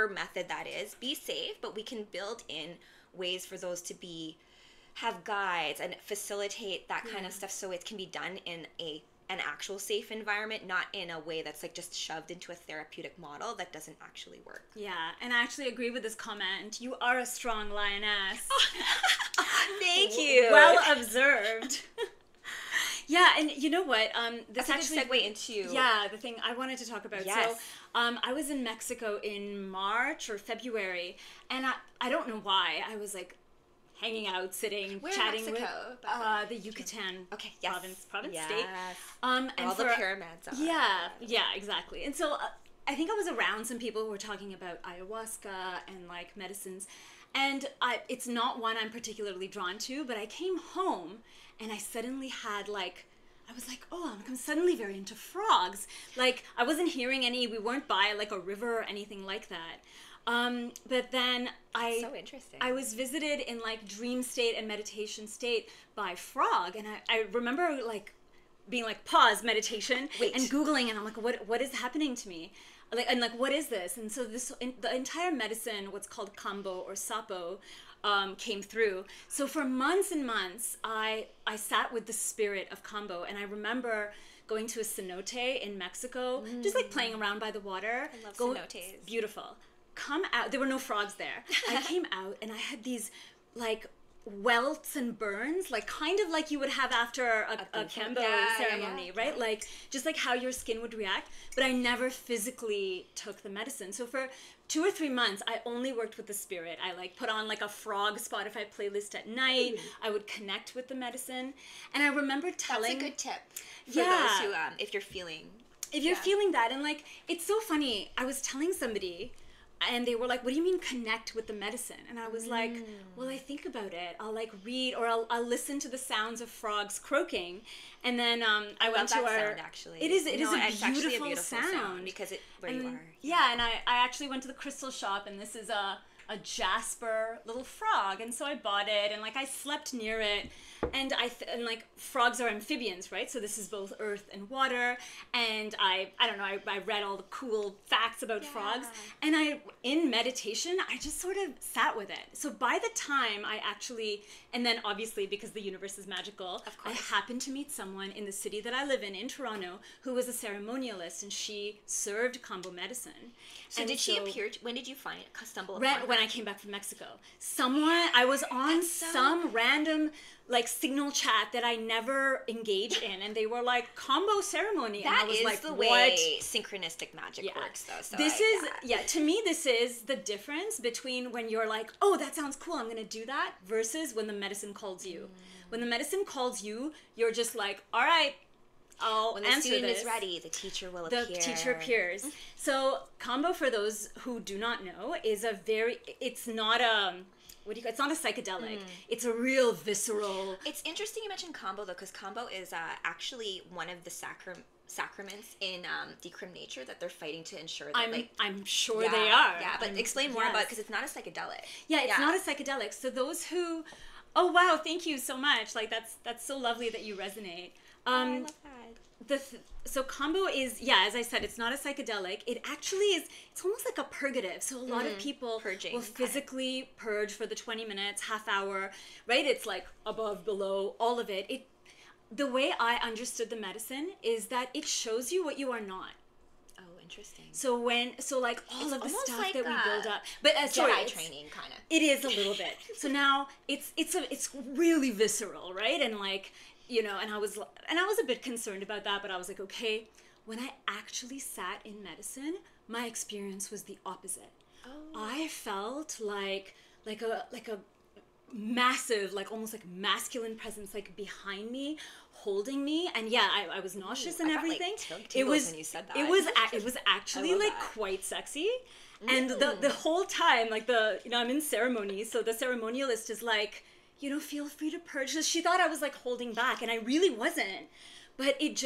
method that is, be safe, but we can build in ways for those to have guides and facilitate that kind of stuff so it can be done in an actual safe environment, not in a way that's like just shoved into a therapeutic model that doesn't actually work. Yeah, and I actually agree with this comment. You are a strong lioness. Thank you. Well observed. Yeah, and you know what? This That's actually a good segue into the thing I wanted to talk about. Yes. So, I was in Mexico in March or February, and I don't know why I was like hanging out, sitting, chatting in Mexico, with the Yucatan province yes. state. And all the pyramids. Yeah, exactly. And so I think I was around some people who were talking about ayahuasca and like medicines, and it's not one I'm particularly drawn to. But I came home and I suddenly had I was like, oh, I'm suddenly very into frogs. Like, I wasn't hearing any, we weren't by like a river or anything like that. But then so interesting. I was visited in like dream state and meditation state by frog. And I remember like being like, pause meditation and Googling, and I'm like, what is happening to me? Like, what is this? And so the entire medicine, what's called kambo or sapo, came through. So for months and months, I sat with the spirit of kambo, and I remember going to a cenote in Mexico, just like playing around by the water. I love cenotes. Beautiful. Come out. There were no frogs there. I came out and I had these like welts and burns, like kind of like you would have after a kambo ceremony, right? Yeah. Like just like how your skin would react. But I never physically took the medicine. So for 2 or 3 months, I only worked with the spirit. I like put on like a frog Spotify playlist at night. I would connect with the medicine. And I remember telling... That's a good tip for those who, if you're feeling... If you're feeling that. And like, it's so funny. I was telling somebody... And they were like, what do you mean connect with the medicine? And I was like, well, I think about it. I'll like read, or I'll listen to the sounds of frogs croaking. And then I went to our... sound, actually. It is a beautiful sound. Because where you are. Yeah, and I actually went to the crystal shop, and this is a jasper little frog. And so I bought it, and like I slept near it. And and like frogs are amphibians, right? So this is both earth and water. And I don't know, I read all the cool facts about frogs. And in meditation, I just sort of sat with it. So by the time I actually, and then obviously because the universe is magical, I happened to meet someone in the city that I live in Toronto, who was a ceremonialist, and she served kambo medicine. So did she appear, when did you stumble upon her? When I came back from Mexico. I was on some random like signal chat that I never engage in, and they were like kambo ceremony, and I was like, the way synchronistic magic works, though. So to me, this is the difference between when you're like, oh, that sounds cool, I'm gonna do that, versus when the medicine calls you. When the medicine calls you, you're just like, all right, when the student is ready, the teacher will appear. The teacher appears. So kambo, for those who do not know, is it's not a psychedelic. It's a real visceral... It's interesting you mentioned kambo, though, because kambo is actually one of the sacraments in decrim nature that they're fighting to ensure that I'm sure they are. Yeah, but explain more about it, because it's not a psychedelic. Yeah, it's not a psychedelic. So those who... Oh, wow, thank you so much. Like, that's so lovely that you resonate. I love that. So kambo is, as I said, it's not a psychedelic. It actually is, it's almost like a purgative. So a lot of people will physically purge for the 20 minutes, half hour, right? It's like above, below, all of it. The way I understood the medicine is that it shows you what you are not. Oh, interesting. So like all of the stuff that we build up, but Jedi training kind of. It is a little bit. So now it's really visceral, right? And like, you know, and I was a bit concerned about that, but I was like, okay, when I actually sat in medicine, my experience was the opposite. Oh. I felt like a massive, like almost like masculine presence, like behind me, holding me, and I was nauseous and everything. It was when you said that. It was actually like quite sexy. And the whole time, like I'm in ceremony, so the ceremonialist is like, you know, feel free to purge. She thought I was like holding back, and I really wasn't. But it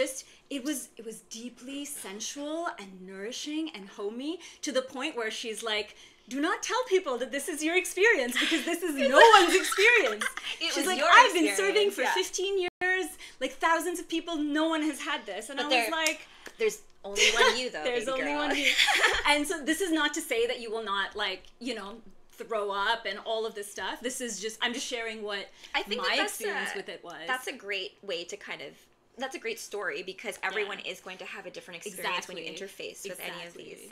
was deeply sensual and nourishing and homey, to the point where she's like, do not tell people that this is your experience, because this is no one's experience. She's like, I've been serving for 15 years, like thousands of people, no one has had this. And I was like, There's only one you, though. There's only one you. And so this is not to say that you will not, like, you know, throw up and all of this stuff. This is just, I'm just sharing what I think my experience with it was. That's a great way to kind of, that's a great story, because everyone is going to have a different experience when you interface with any of these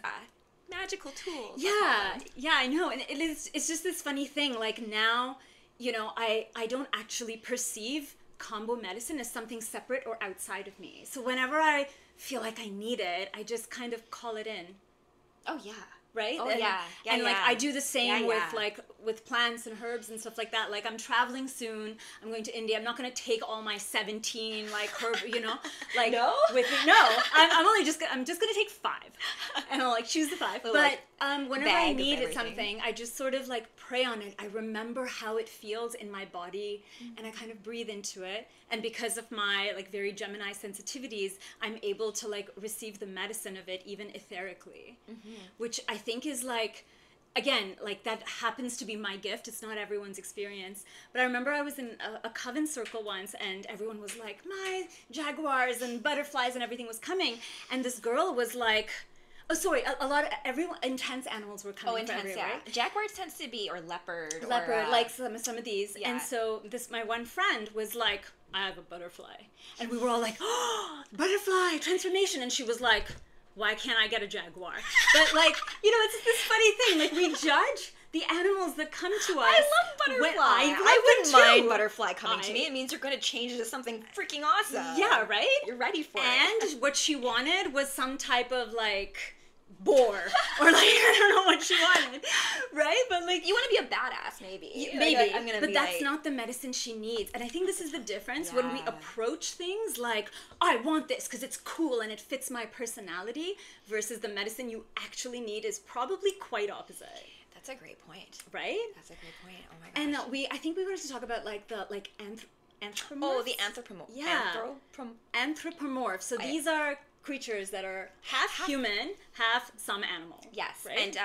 magical tools. Yeah, I know. And it's just this funny thing. Like now, you know, I don't actually perceive combo medicine as something separate or outside of me. So whenever I feel like I need it, I just kind of call it in. Oh, yeah. Right? Oh, and like I do the same with plants and herbs and stuff like that. Like I'm traveling soon. I'm going to India. I'm not going to take all my 17 like herb, you know, like with me. No, I'm just going to take 5, and I'll like choose the 5. But whenever I needed something, I just sort of like pray on it. I remember how it feels in my body, and I kind of breathe into it. And because of my like very Gemini sensitivities, I'm able to like receive the medicine of it even etherically, which I think is like, again, like that happens to be my gift. It's not everyone's experience. But I remember I was in a coven circle once, and everyone was like, my jaguars and butterflies and everything was coming. And this girl was like, oh, sorry, a lot of intense animals were coming. Oh, intense, yeah. Right? Jaguars tends to be, or leopard. Like some of these. Yeah. And so my one friend was like, I have a butterfly. And we were all like, oh, butterfly, transformation. And she was like, why can't I get a jaguar? But like, you know, it's this funny thing. Like we judge the animals that come to us. I love butterfly. I wouldn't mind butterfly coming to me. It means you're going to change into something freaking awesome. Yeah, right? You're ready for it. And what she wanted was some type of like boar, or like I don't know what she wanted, right? But like you want to be a badass, maybe. Like, I'm gonna but that's not the medicine she needs. And I think this is the difference when we approach things like, I want this because it's cool and it fits my personality, versus the medicine you actually need is probably quite opposite. That's a great point. Right? That's a great point. Oh my gosh. And I think we wanted to talk about like the like anthropomorphs. Oh, the anthropomorph. Yeah. Anthropomorphs. So these are creatures that are half human, half some animal. Yes. Right? And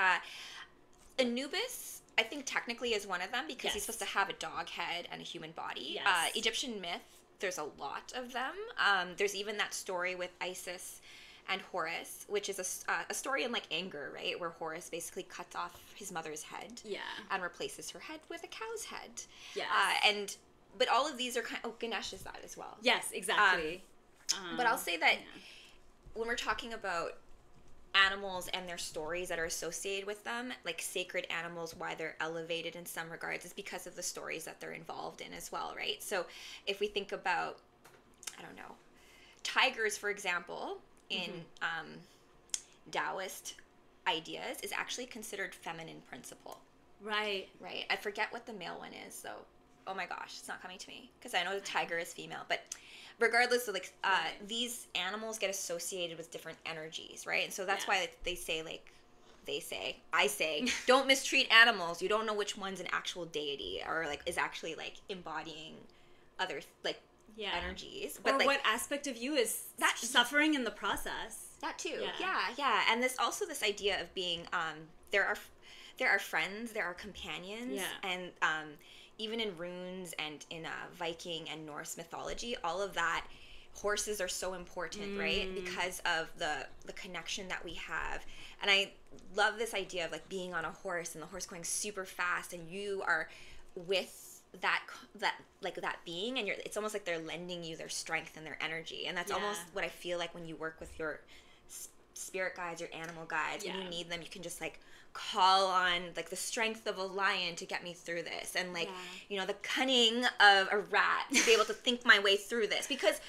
Anubis, I think technically is one of them, because he's supposed to have a dog head and a human body. Yes. Egyptian myth, there's a lot of them. There's even that story with Isis and Horus, which is a story in like anger, right? Where Horus basically cuts off his mother's head and replaces her head with a cow's head. Yes. But all of these are Ganesh is that as well. Yes, exactly. But I'll say that when we're talking about animals and their stories that are associated with them, like sacred animals, why they're elevated in some regards is because of the stories that they're involved in as well, right? So if we think about, I don't know, tigers, for example, in Taoist ideas is actually considered feminine principle. Right. Right. I forget what the male one is, so oh my gosh, it's not coming to me, because I know the tiger is female, but regardless of like these animals get associated with different energies, right? And so that's why I say don't mistreat animals. You don't know which one's an actual deity or like is actually like embodying other like energies, but or like, what aspect of you is that suffering in the process. That too. Yeah. And this idea of being there are friends, there are companions, and even in runes and in Viking and Norse mythology, all of that, horses are so important, right? Because of the connection that we have. And I love this idea of like being on a horse and the horse going super fast, and you are with that being, and it's almost like they're lending you their strength and their energy. And that's almost what I feel like when you work with your spirit guides, your animal guides, when you need them, you can just like call on like the strength of a lion to get me through this, and like you know, the cunning of a rat to be able to think my way through this, because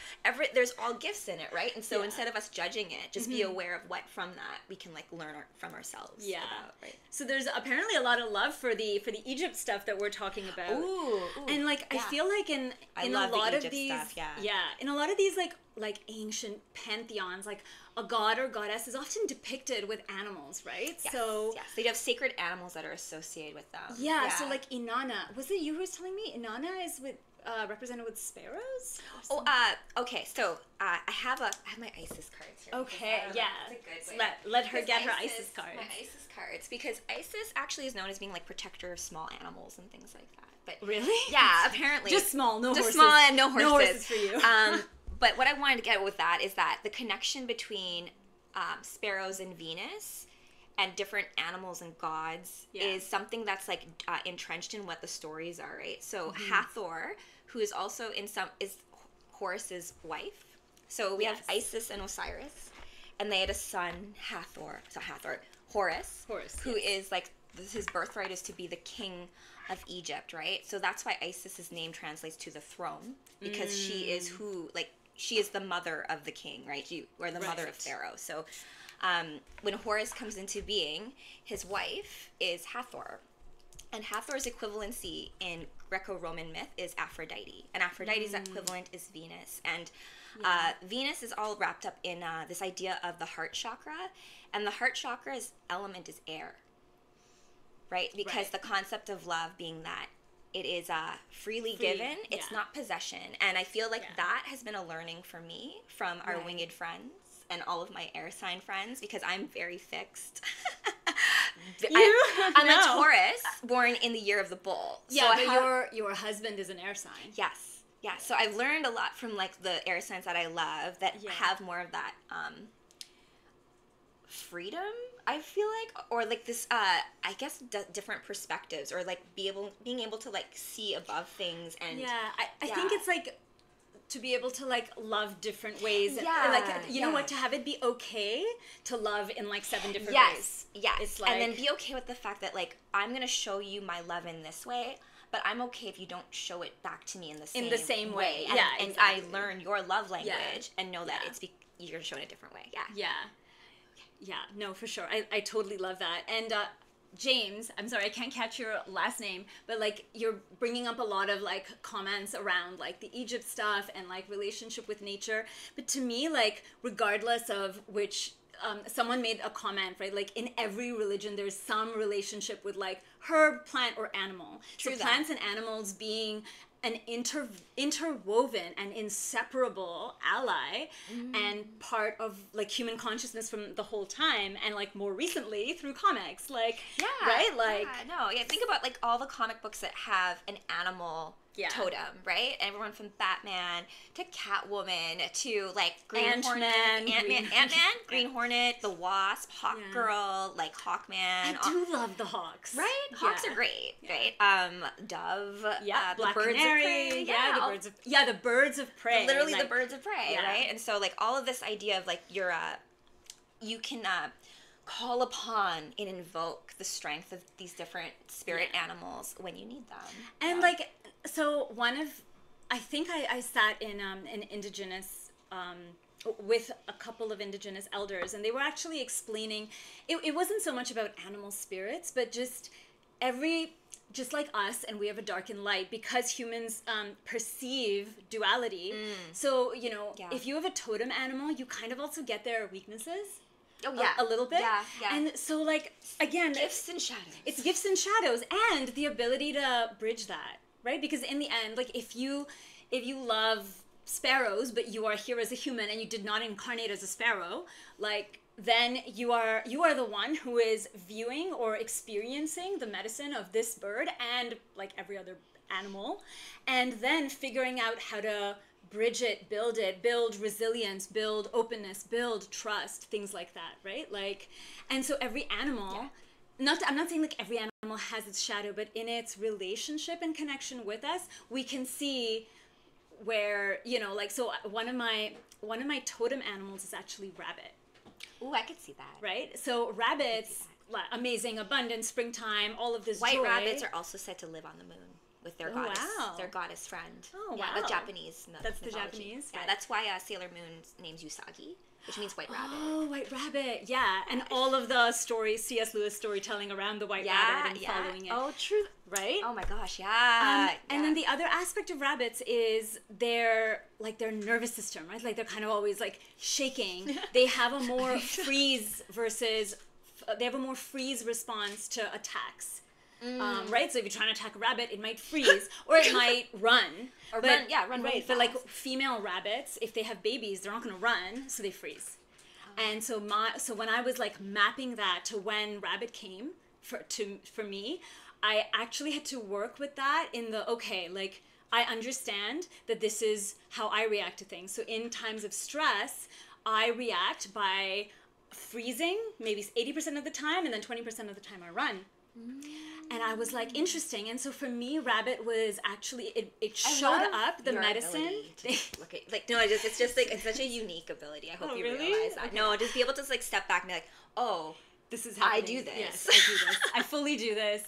there's all gifts in it, right? And so instead of us judging it, just be aware of what from that we can like learn from ourselves about, right? So there's apparently a lot of love for the Egypt stuff that we're talking about. Ooh. And like I feel like in a lot of these stuff, in a lot of these like ancient pantheons, like a god or goddess is often depicted with animals, right? Yes, so they have sacred animals that are associated with them. So like Inanna, was it you who was telling me Inanna is with represented with sparrows? Okay, so I have my Isis cards here. Okay, It's a good way. Let her get her Isis cards. My Isis cards, because Isis actually is known as being like protector of small animals and things like that. But really? Yeah, apparently. Just small, no horses. Just small and no horses. No horses for you. but what I wanted to get with that is that the connection between sparrows and Venus and different animals and gods is something that's like entrenched in what the stories are, right? So Hathor, who is also is Horus's wife. So we have Isis and Osiris, and they had a son, Horus, who is like, his birthright is to be the king of Egypt, right? So that's why Isis's name translates to the throne, because she is she is the mother of the king, right? Or the mother of Pharaoh. So when Horus comes into being, his wife is Hathor. And Hathor's equivalency in Greco-Roman myth is Aphrodite. And Aphrodite's equivalent is Venus. And Venus is all wrapped up in this idea of the heart chakra. And the heart chakra's element is air, right? Because the concept of love being that it is freely given, it's not possession. And I feel like that has been a learning for me from our winged friends and all of my air sign friends, because I'm very fixed. I'm a Taurus, born in the year of the bull. Yeah, so but your husband is an air sign. Yes. Yeah, so I've learned a lot from like the air signs that I love that have more of that freedom, I feel like, or like this I guess different perspectives, or like being able to like see above things. And I think it's like to be able to like love different ways, and like you know what, to have it be okay to love in like 7 different ways. It's like, and then be okay with the fact that like I'm gonna show you my love in this way, but I'm okay if you don't show it back to me in the same way. And I learn your love language and know that you're gonna show it a different way. No, for sure. I totally love that. And James, I'm sorry, I can't catch your last name, but like you're bringing up a lot of like comments around like the Egypt stuff and like relationship with nature. But to me, like regardless of which, someone made a comment, right? Like in every religion, there's some relationship with like herb, plant, or animal. So plants and animals being an interwoven and inseparable ally and part of like human consciousness from the whole time, and like more recently through comics, like think about like all the comic books that have an animal totem, right? Everyone from Batman to Catwoman to like Green Hornet, Ant-Man, Green Hornet, the Wasp, Hawk Girl, like Hawkman. I do love the hawks, right? Hawks are great, right? Dove, Black the birds Canary, of prey, the birds of prey, literally like, the birds of prey, right? And so like all of this idea of like you can call upon and invoke the strength of these different spirit animals when you need them, and like. So I think I sat in an indigenous, with a couple of indigenous elders, and they were actually explaining, it wasn't so much about animal spirits, but just like us, and we have a dark and light, because humans perceive duality. So, you know, if you have a totem animal, you kind of also get their weaknesses. A little bit. And so, like, again, gifts and shadows. It's gifts and shadows, and the ability to bridge that. Right? Because in the end, like if you love sparrows, but you are here as a human and you did not incarnate as a sparrow, like then you are the one who is viewing or experiencing the medicine of this bird and like every other animal, and then figuring out how to bridge it, build resilience, build openness, build trust, things like that, right? Like, and so every animal. I'm not saying like every animal has its shadow, but in its relationship and connection with us, we can see where, you know, like, so one of my totem animals is actually rabbit. Ooh, I could see that. Right? So rabbits, amazing, abundance, springtime, all of this White joy. rabbits are also said to live on the moon with their goddess, their goddess friend. Oh, wow. Yeah, the Japanese That's mythology. The Japanese? Yeah, that's why Sailor Moon names Usagi, which means white rabbit. Oh, white rabbit, yeah. And all of the stories, C.S. Lewis storytelling around the white rabbit and following it. Oh, true. Right? Oh my gosh, yeah. And then the other aspect of rabbits is their nervous system, right? Like they're kind of always like shaking. They have a more freeze response to attacks. Right? So if you're trying to attack a rabbit, it might freeze or it might run. Run right. Really but like female rabbits, if they have babies, they're not going to run, so they freeze. And so when I was like mapping that to when rabbit came for me, I actually had to work with that in the, okay, like I understand that this is how I react to things. So in times of stress, I react by freezing maybe 80% of the time, and then 20% of the time I run. And I was like, interesting. And so for me, rabbit was actually, it showed up the medicine. Look at, like, no, it's just like, it's such a unique ability. I hope you realize that. Okay. No, just be able to like step back and be like, oh, this is happening. I do this. Yes, I do this. I fully do this.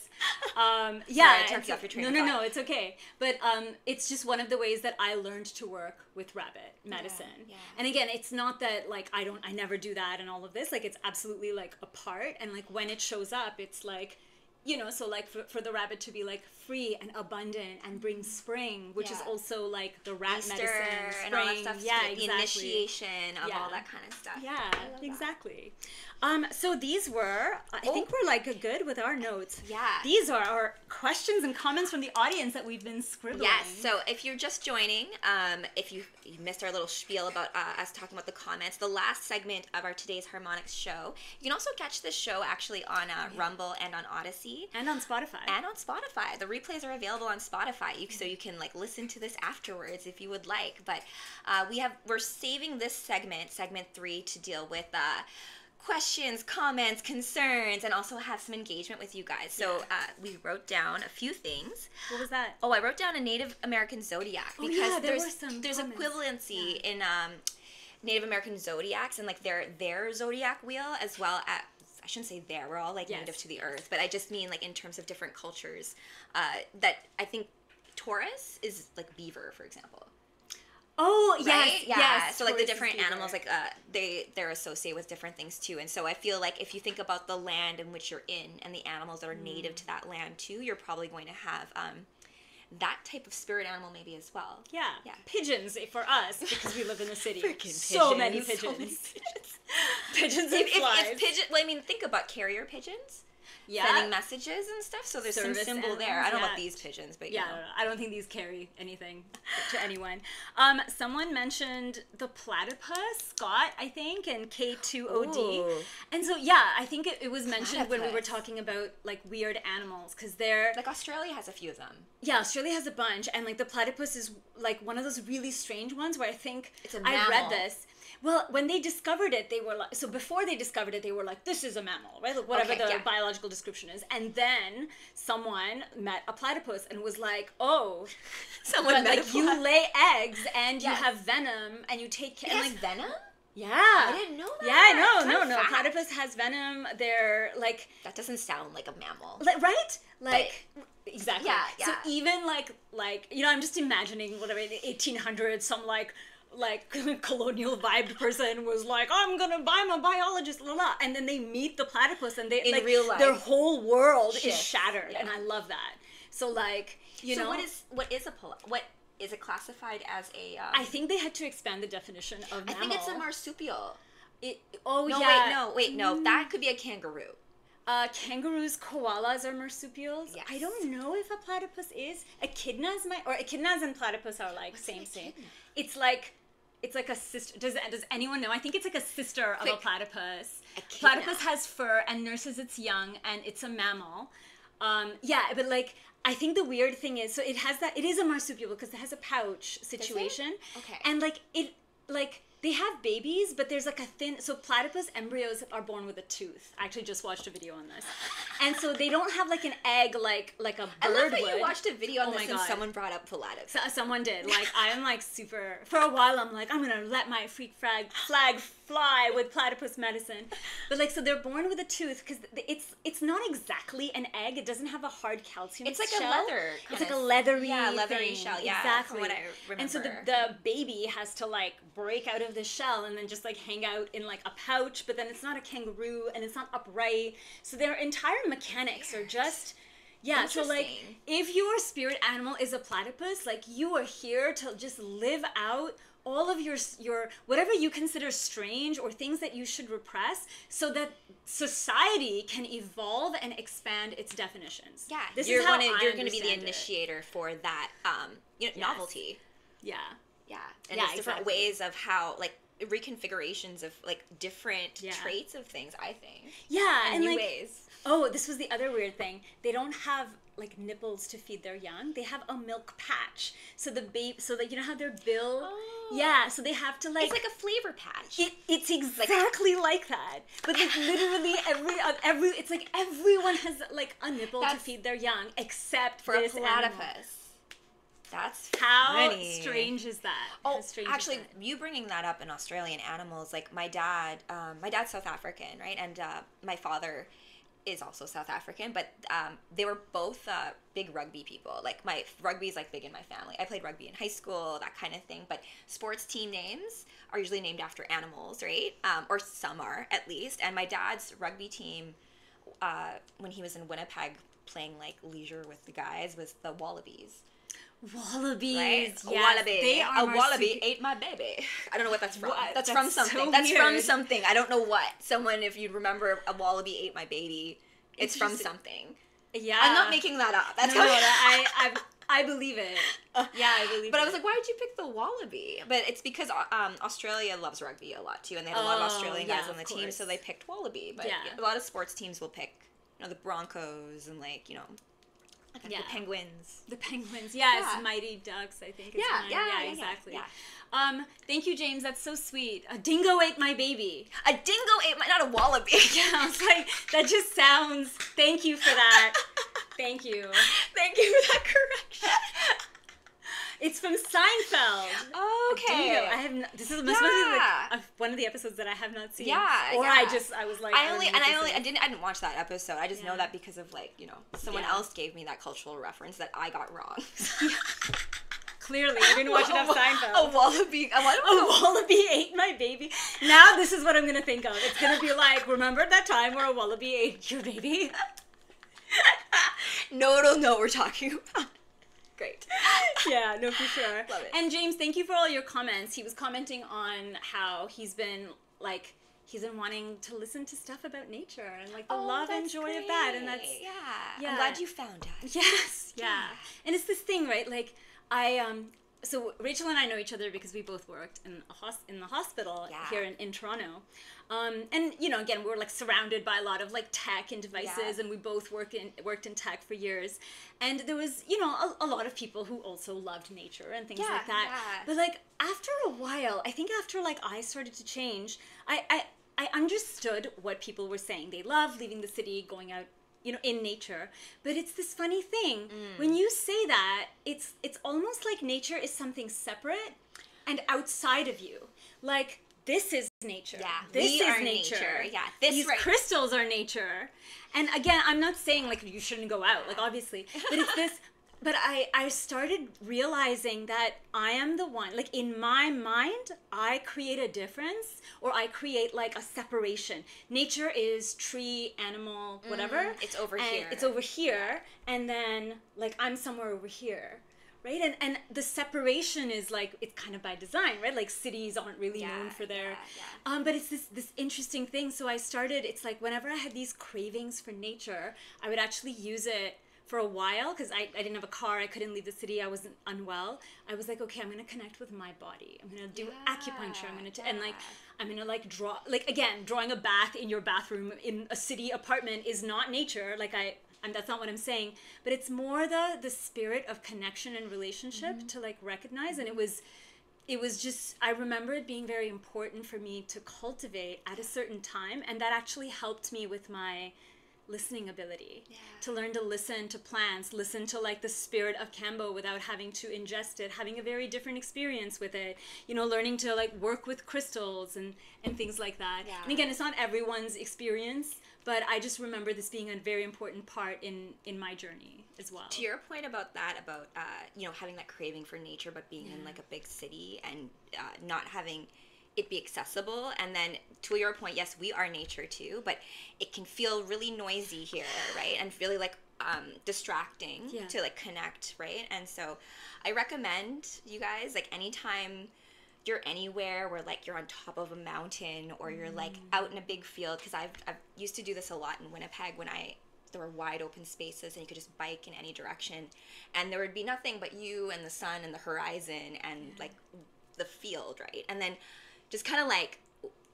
Sorry, I took you off your train of thought. No, it's okay. But it's just one of the ways that I learned to work with rabbit medicine. Yeah. And again, it's not that like I never do that and all of this. Like it's absolutely like a part. And like when it shows up, it's like, you know, so like for the rabbit to be like free and abundant and bring spring, which is also like the rat Easter medicine, spring, and all that stuff, exactly. The initiation of all that kind of stuff. Yeah, exactly. So these were, I think we're like good with our notes. Yeah. These are our questions and comments from the audience that we've been scribbling. Yes. So if you're just joining, if you missed our little spiel about us talking about the comments, the last segment of our today's Harmonics show, you can also catch this show actually on Rumble and on Odyssey. And on Spotify. The replays are available on Spotify, so you can like listen to this afterwards if you would like. But we're saving this segment 3, to deal with questions, comments, concerns, and also have some engagement with you guys. So we wrote down a few things. What was that? Oh, I wrote down a Native American zodiac because there's equivalency in Native American zodiacs and like their zodiac wheel, as well as, I shouldn't say we're all like native to the earth, but I just mean like in terms of different cultures, that I think Taurus is like beaver, for example. Oh, right? yes. So like the different animals, like they're associated with different things too. And so I feel like if you think about the land in which you're in and the animals that are native to that land too, you're probably going to have that type of spirit animal maybe as well. Yeah. Pigeons for us, because we live in the city. So many pigeons. Pigeons and flies. Well, I mean, think about carrier pigeons. Sending messages and stuff, so there's some symbol there. I don't know about these pigeons, but you know. I don't think these carry anything to anyone. Someone mentioned the platypus, Scott, I think, and K2OD. Ooh. And so, I think it was mentioned when we were talking about, like, weird animals, because they're... Like, Australia has a few of them. Yeah, Australia has a bunch, and, like, the platypus is, like, one of those really strange ones where I think... It's a mammal. I read this. Well, when they discovered it, they were like... So before they discovered it, they were like, this is a mammal, right? Like, whatever the biological description is. And then someone met a platypus and was like, oh... Someone met like, you lay eggs and you have venom and you take... It has venom? Yeah. I didn't know that. Yeah, no. Platypus has venom. They're like... That doesn't sound like a mammal. Right? Like... But, exactly. Yeah. So even like, you know, I'm just imagining whatever, in the 1800s, some like colonial vibed person was like, I'm a biologist, blah, blah. And then they meet the platypus and they, in real life, their whole world is shattered. Yeah. And I love that. So like, you know. What is it classified as a... I think they had to expand the definition of mammal. I think it's a marsupial. Wait, no. That could be a kangaroo. Kangaroos, koalas are marsupials. Yes. I don't know if a platypus is. Echidnas and platypus are like same. It's like a sister. Does anyone know? I think it's like a sister of a platypus. Platypus has fur and nurses its young, and it's a mammal. But like I think the weird thing is, so it is a marsupial because it has a pouch situation. Okay. And they have babies, but there's like a thin... So platypus embryos are born with a tooth. I actually just watched a video on this. And so they don't have like an egg like a bird would. I love that you watched a video on this and someone brought up platypus. So, someone did. Like, I am like super... For a while, I'm like, I'm going to let my freak flag fly with platypus medicine. But like, so they're born with a tooth because it's not exactly an egg. It doesn't have a hard calcium It's like shell. A leather. It's like a leathery leathery thing. shell. Yeah, exactly. From what I remember. And so the baby has to like break out of the shell and then just like hang out in like a pouch, but then it's not a kangaroo and it's not upright. So their entire mechanics are just... Yeah, so like if your spirit animal is a platypus, like you are here to just live out all of your whatever you consider strange or things that you should repress so that society can evolve and expand its definitions. Yeah, this you're is how you're going to be the initiator for that novelty. Yeah. And there's different ways of how, like, reconfigurations of, like, different traits of things, I think. Yeah. And new ways. Oh, this was the other weird thing. They don't have like nipples to feed their young. They have a milk patch. So the baby, so that you know how their bill, yeah. So they have to like. It's like a flavor patch. It's exactly like that. But like literally every it's like everyone has like a nipple to feed their young except for a platypus. That's how funny. Strange is that? Oh, actually, you bringing that up in Australian animals, like my dad's South African, right? And my father is also South African, but they were both big rugby people. Like rugby is like big in my family. I played rugby in high school, that kind of thing. But sports team names are usually named after animals, right? Or some are at least. And my dad's rugby team, when he was in Winnipeg playing like leisure with the guys, was the Wallabies. Wallabies, right? Yes, Wallaby. They are a wallaby ate my baby. I don't know what that's from. What? That's from something. So that's weird. from something. I don't know what. Someone, if you remember, a wallaby ate my baby. It's from something. Yeah, I'm not making that up. That's I believe it. Yeah, I believe it. But I was like, why did you pick the wallaby? But it's because Australia loves rugby a lot too, and they had a lot of Australian guys on the team, so they picked wallaby. But a lot of sports teams will pick, the Broncos and like, the Penguins. The Penguins, yes. Mighty Ducks, I think. Yeah, exactly. Yeah. Thank you, James. That's so sweet. A dingo ate my baby. A dingo ate not a wallaby. Yeah, I was like, that just sounds. Thank you for that. Thank you. Thank you for that correction. It's from Seinfeld. Oh, okay. Dingo. I have not, this must be like one of the episodes that I have not seen. Yeah. Or I was like, I didn't watch that episode. I just know that because of like, someone else gave me that cultural reference that I got wrong. Clearly, I didn't watch enough Seinfeld. A wallaby ate my baby. Now this is what I'm gonna think of. It's gonna be like, remember that time where a wallaby ate your baby? No, it'll know what we're talking about. Great. Yeah, no, for sure. Love it. And James, thank you for all your comments. He was commenting on how he's been wanting to listen to stuff about nature and like the love and joy of that. And that's I'm glad you found us. Yes. Yeah. And it's this thing, right? Like so Rachel and I know each other because we both worked in the hospital here in Toronto. And again, we were like surrounded by a lot of like tech and devices, and we both worked in tech for years. And there was, a lot of people who also loved nature and things like that. Yeah. But like after a while, I think after like I started to change, I understood what people were saying. They love leaving the city, going out, in nature. But it's this funny thing. When you say that, it's almost like nature is something separate and outside of you. Like, this is nature. Yeah, this is nature. Yeah, these crystals are nature. And again, I'm not saying like you shouldn't go out, like obviously, but it's this. But I started realizing that I am the one, like in my mind, I create a difference or I create like a separation. Nature is tree, animal, whatever. It's over here. It's over here. And then like I'm somewhere over here. Right? And the separation is like, it's kind of by design, right? Like cities aren't really known for their, but it's this interesting thing. So I started, it's like whenever I had these cravings for nature, I would actually use it for a while because I didn't have a car. I couldn't leave the city. I was unwell. I was like, okay, I'm going to connect with my body. I'm going to do acupuncture. I'm going to, and like, I'm going to like draw, like again, drawing a bath in your bathroom in a city apartment is not nature. Like and that's not what I'm saying, but it's more the spirit of connection and relationship to like recognize. And it was just, I remember it being very important for me to cultivate at a certain time. And that actually helped me with my listening ability, to learn to listen to plants, listen to like the spirit of Kambo without having to ingest it, having a very different experience with it, learning to like work with crystals and things like that. Yeah. And again, it's not everyone's experience, but I just remember this being a very important part in my journey as well. To your point about having that craving for nature, but being in like a big city and not having it be accessible, and then to your point, yes, we are nature too, but it can feel really noisy here, right? And really like distracting to like connect, right? And so I recommend you guys, like anytime you're anywhere where like you're on top of a mountain or you're like out in a big field, because I've used to do this a lot in Winnipeg when there were wide open spaces and you could just bike in any direction and there would be nothing but you and the sun and the horizon and like the field, right? And then just kind of like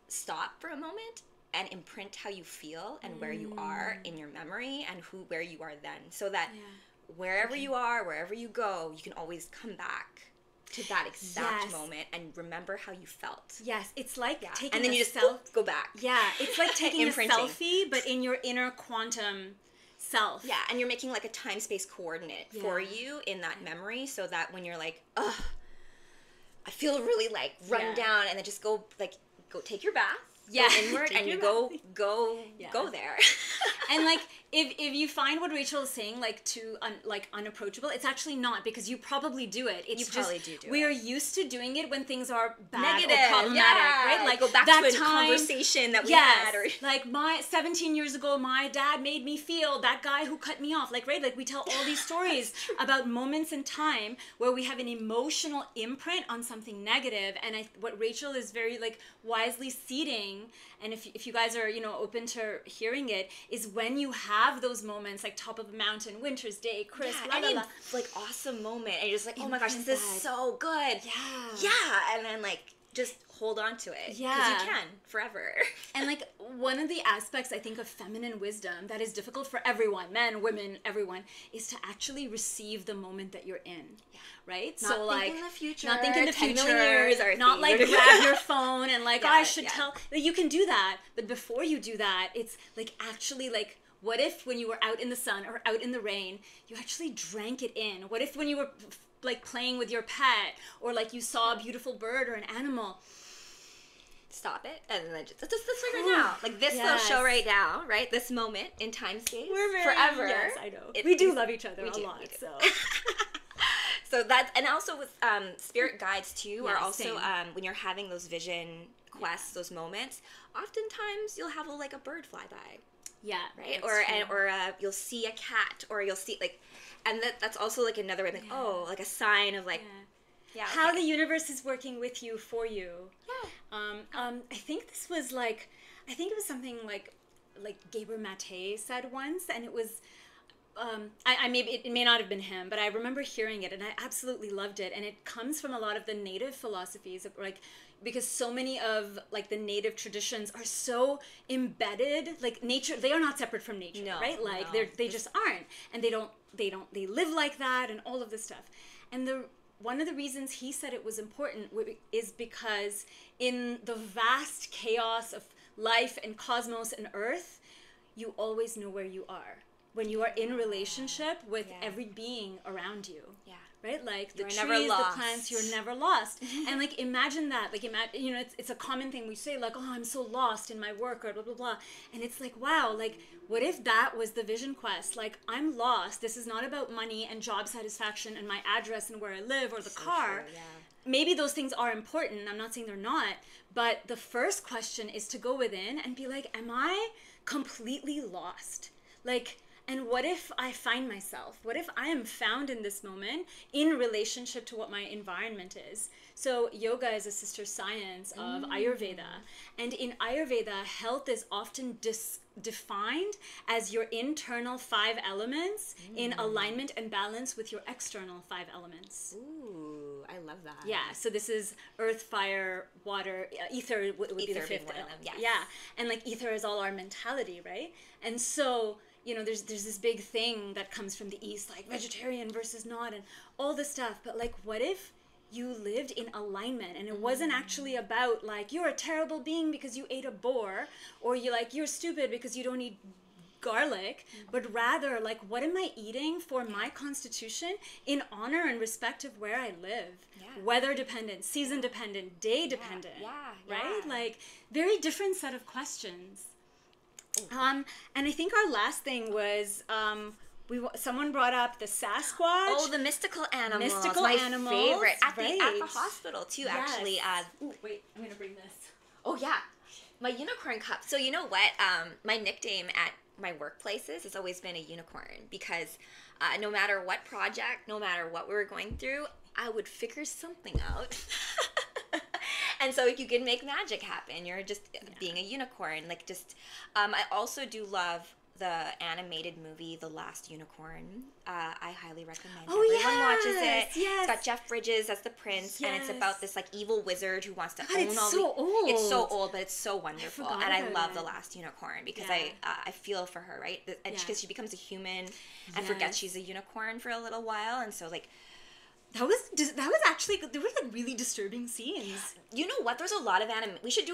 stop for a moment and imprint how you feel and where you are in your memory and where you are then, so that wherever you are, wherever you go, you can always come back to that exact moment and remember how you felt. Yes, it's like taking and then a you just go back. Yeah, it's like taking a selfie, but in your inner quantum self. Yeah, and you're making like a time-space coordinate for you in that memory, so that when you're like, ugh, I feel really like run down, and then just go take your bath. Yeah, go inward, and you go there. And like if you find what Rachel is saying like unapproachable, it's actually not, because you probably do it. It's we are used to doing it when things are bad or problematic, right? Like go back to a conversation that we had, or like 17 years ago, my dad made me feel that guy who cut me off. Like, right? Like we tell all these stories about moments in time where we have an emotional imprint on something negative, and what Rachel is very like wisely seeding, and if you guys are open to hearing it, is when you have those moments like top of a mountain, winter's day, crisp, any like awesome moment, and you're just like, oh my gosh, this is so good. And then like just hold on to it, because you can forever. And like one of the aspects I think of feminine wisdom that is difficult for everyone, men, women, everyone, is to actually receive the moment that you're in. Right? Not so like think in the future, not think in the 10 future, million years, or not like grab your phone and like I should tell. You can do that, but before you do that, it's like actually like, what if when you were out in the sun or out in the rain, you actually drank it in? What if when you were like playing with your pet, or like you saw a beautiful bird or an animal, stop it, and then just this right now, like this little show right now, right? This moment in time space, forever. Yes, I know. We do love each other a lot, so. So that's, and also with spirit guides too, are also when you're having those vision quests, those moments, oftentimes you'll have a bird fly by. Yeah. Right? Or you'll see a cat, or you'll see like, and that's also like another way, like, oh, like a sign of like, how the universe is working with you, for you. I think this was like, I think it was something like Gabor Mate said once, and it was, it may not have been him, but I remember hearing it, and I absolutely loved it. And it comes from a lot of the native philosophies, like, because so many of like the native traditions are so embedded, like nature, they are not separate from nature, right? Like they just aren't, and they live like that, and all of this stuff. And one of the reasons he said it was important is because in the vast chaos of life and cosmos and earth, you always know where you are when you are in relationship with every being around you. Right? Like the trees, the plants, you're never lost. And like imagine that. Like it's a common thing we say, like, oh, I'm so lost in my work, or blah blah blah. And it's like, wow, like what if that was the vision quest? Like, I'm lost. This is not about money and job satisfaction and my address and where I live or the car. True, maybe those things are important. I'm not saying they're not. But the first question is to go within and be like, am I completely lost? Like, and what if I find myself? What if I am found in this moment in relationship to what my environment is? So yoga is a sister science of Ayurveda. And in Ayurveda, health is often defined as your internal 5 elements in alignment and balance with your external 5 elements. Ooh, I love that. Yeah, so this is earth, fire, water, ether would be the 5th element. Yeah, and like ether is all our mentality, right? And so, there's this big thing that comes from the East, like vegetarian versus not, and all this stuff. But like, what if you lived in alignment, and it wasn't actually about like, you're a terrible being because you ate a boar, or you're stupid because you don't eat garlic, but rather like, what am I eating for my constitution in honor and respect of where I live? Weather dependent, season dependent, day dependent, right? Like, very different set of questions. And I think our last thing was someone brought up the Sasquatch. Oh, the mystical animals. My favorite. At the hospital too, actually. Wait, I'm gonna bring this. Oh yeah, my unicorn cup. So you know what? My nickname at my workplaces has always been a unicorn, because no matter what project, no matter what we were going through, I would figure something out. And so you can make magic happen. You're just being a unicorn. Like, just, I also do love the animated movie The Last Unicorn. I highly recommend Oh, everyone watches it. yes. It's got Jeff Bridges as the prince, and it's about this like evil wizard who wants to God, own it's all so old. It's so old, but it's so wonderful, forgot and I about love it. The Last Unicorn because Yeah. I feel for her, right? And because she becomes a human and Yes. forgets she's a unicorn for a little while, and so like. That was actually, there were like really disturbing scenes. You know what? There's a lot of we should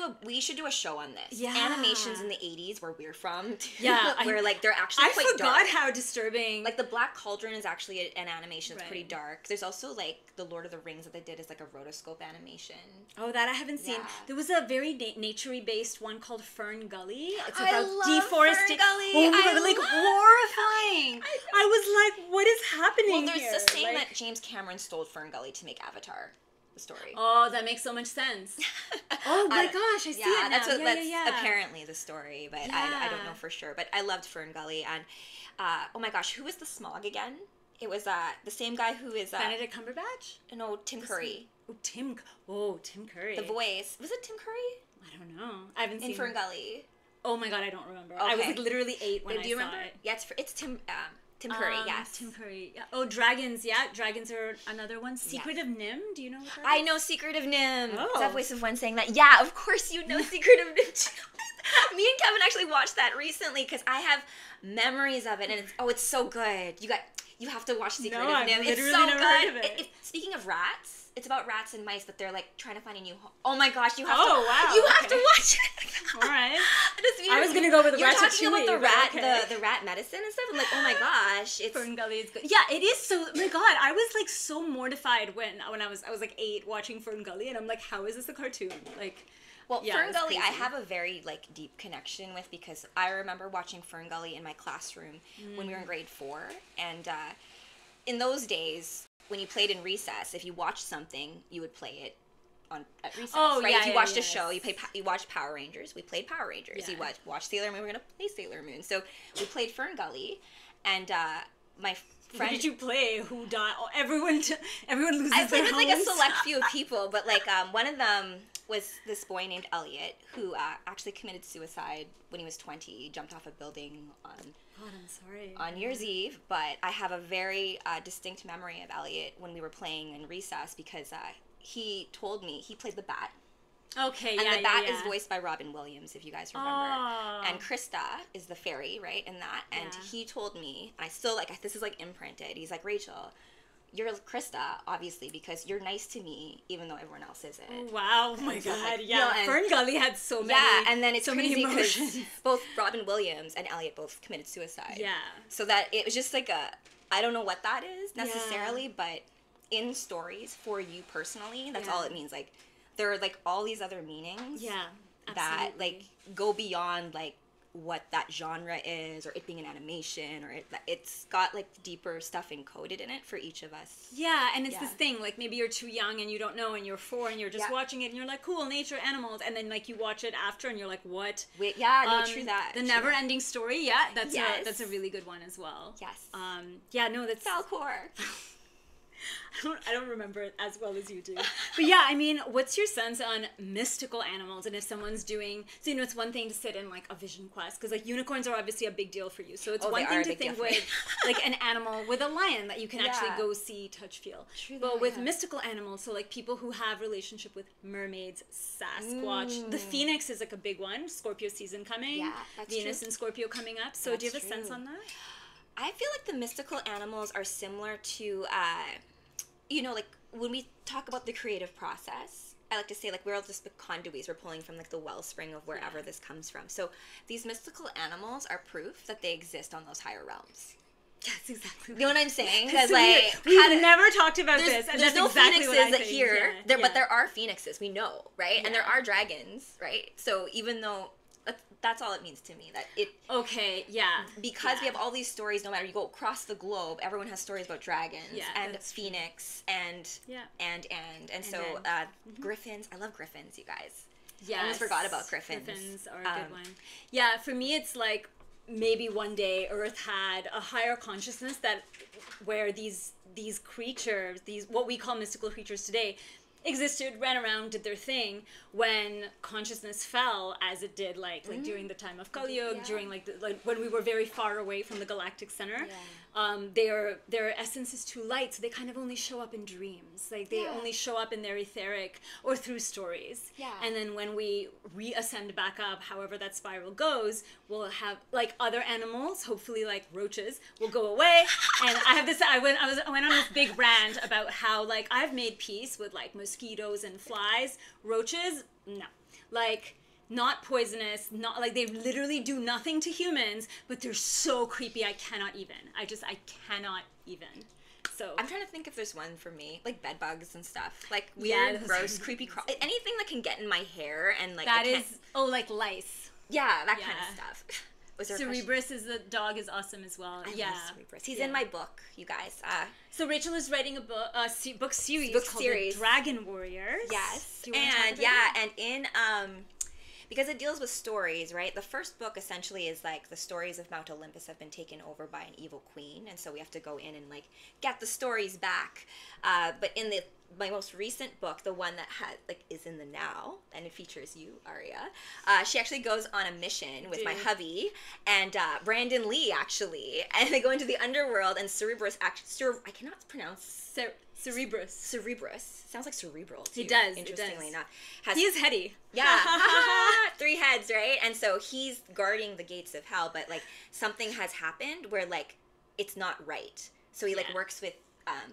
do a show on this. Yeah. Animations in the 80s where we're from. Yeah, where like they're actually I quite forgot dark. how disturbing. Like the Black Cauldron is actually an animation that's pretty Right. dark. There's also like the Lord of the Rings that they did as like a rotoscope animation. Oh, that I haven't seen. Yeah. There was a very nature-y based one called Fern Gully. It's I about love deforestation. Fern Gully. Oh my I god, like love horrifying. I was like, what is happening Well, there's here? the saying Like- that James Cameron stole Fern Gully to make Avatar, the story. Oh, that makes so much sense. Oh my gosh, I see it now. That's what that's yeah. apparently the story, but I don't know for sure. But I loved Fern Gully, and oh my gosh, who was the Smog again? It was the same guy who is Benedict Cumberbatch? no, Tim Curry. Oh, Tim Curry. The voice. Was it Tim Curry? I don't know. I haven't seen In Fern Gully. Oh my god, I don't remember. I was Okay. like literally 8 when Do you I saw remember? it. Yeah, it's Tim Curry, yes. Tim Curry. Yeah. Oh, dragons. Yeah, dragons are another one. Secret of Nim. Do you know what that I is? know Secret of Nim. Oh. Is that voice of one saying that? Yeah, of course you know Secret of Nim too. Me and Kevin actually watched that recently because I have memories of it, and it's so good. You have to watch Secret No, of I've Nim. It's literally so never good. heard of it. Speaking of rats, it's about rats and mice, but they're like trying to find a new home. Oh my gosh, you have Oh, wow, you have okay. to watch it. All right. Just- I was gonna go with You're Ratatouille, talking about the but rat, okay. the rat medicine and stuff. I'm like, oh my gosh, it's Fern Gully is good. Yeah, it is so. Oh my god, I was like so mortified when I was like 8 watching Fern Gully, and I'm like, how is this a cartoon? Like, Well, yeah, Fern it's Gully, I crazy. have a very like deep connection with because I remember watching Fern Gully in my classroom when we were in grade 4, and in those days when you played in recess, if you watched something, you would play it at recess, Oh, right? yeah, If you yeah, watched a yes. show, you watched Power Rangers. We played Power Rangers. Yeah. You watched Sailor Moon. We're gonna play Sailor Moon. So we played Fern Gully, and my what friend. did you play? Who died? Oh, everyone loses I played their with like a homes. select few of people, but like one of them was this boy named Elliot who actually committed suicide when he was 20. He jumped off a building God, I'm sorry. on New Year's Eve, but I have a very distinct memory of Elliot when we were playing in recess because he told me he played the bat. Okay, And yeah, the bat yeah. is voiced by Robin Williams, if you guys remember. Oh. And Krista is the fairy, right, in that. And Yeah. he told me, and I still, like, this is, like, imprinted. He's like, Rachel, you're Krista, obviously, because you're nice to me, even though everyone else isn't. Oh, wow, oh my And so it's god, like, yeah. you know, and- Fern Gully had so many. Yeah, and then it's so crazy many because emotions. both Robin Williams and Elliot both committed suicide. Yeah. So that it was just like I don't know what that is necessarily, but in stories for you personally, that's Yeah. all it means. Like, there are like all these other meanings Yeah, that absolutely. like go beyond like what that genre is or it being an animation or it's got like deeper stuff encoded in it for each of us. Yeah, and it's Yeah. this thing, like maybe you're too young and you don't know and you're 4 and you're just Yeah. watching it and you're like, cool, nature, animals, and then like you watch it after and you're like, what? Wait, yeah, no, true that. The true never that. ending story, yeah, that's Yes. that's a really good one as well. Yes. Yeah, no, that's Falcor. I don't remember it as well as you do. But yeah, I mean, what's your sense on mystical animals? And if someone's doing, so you know, it's one thing to sit in like a vision quest, because like unicorns are obviously a big deal for you. So it's Oh, one they thing are a to big think deal for with like an animal with a lion that you can actually Yeah. go see, touch, feel. True But that, with yeah. mystical animals, so like people who have relationship with mermaids, Sasquatch, the Phoenix is like a big one. Scorpio season coming. Yeah, that's Venus true. and Scorpio coming up. So do you have That's a sense true. on that? I feel like the mystical animals are similar to, you know, like when we talk about the creative process, I like to say like we're all just the conduits. We're pulling from like the wellspring of wherever Yeah. this comes from. So these mystical animals are proof that they exist on those higher realms. That's exactly You know what I'm saying? That's Because so like weird. how We've to- never talked about there's, this, and there's that's no exactly phoenixes what I that think. here, Yeah, yeah. but there are phoenixes. We know, right? And there Yeah. are dragons, right? So even though that's all it means to me, that it Okay, yeah. because we Yeah. have all these stories, no matter you go across the globe, everyone has stories about dragons Yeah, and that's true. phoenix and Yeah. and so then- griffins. I love griffins, you guys. Yes. I almost forgot about griffins. Griffins are a good one. Yeah, for me it's like maybe one day Earth had a higher consciousness that where these creatures, these what we call mystical creatures today, existed, ran around, did their thing. When consciousness fell, as it did, like during the time of Kali Yuga, during like when we were very far away from the galactic center, their essence is too light, so they kind of only show up in dreams. Like they only show up in their etheric or through stories. Yeah. And then when we reascend back up, however that spiral goes, we'll have like other animals, hopefully like roaches, will go away. And I have this. I went on this big rant about how like I've made peace with like mosquitoes and flies. Roaches, no. Like, not poisonous, not like they literally do nothing to humans, but they're so creepy. I cannot even. I cannot even. So I'm trying to think if there's one for me, like bed bugs and stuff, like weird, gross, creepy, anything that can get in my hair and like like lice. Yeah, that kind of stuff. Cerebrus is the dog is awesome as well. I love Cerebrus. He's in my book, you guys. So Rachel is writing a book series called The Dragon Warriors. Yes. And in because it deals with stories, right? The first book essentially is like the stories of Mount Olympus have been taken over by an evil queen, and so we have to go in and like get the stories back. But in my most recent book, the one that is in the now, and it features you, Aria. She actually goes on a mission with my hubby and Brandon Lee, actually, and they go into the underworld. And Cerebrus I cannot pronounce Cerebrus sounds like cerebral too, he does. Interestingly enough, he is heady. Yeah, 3 heads, right? And so he's guarding the gates of hell, but like something has happened where like it's not right. So he like works with.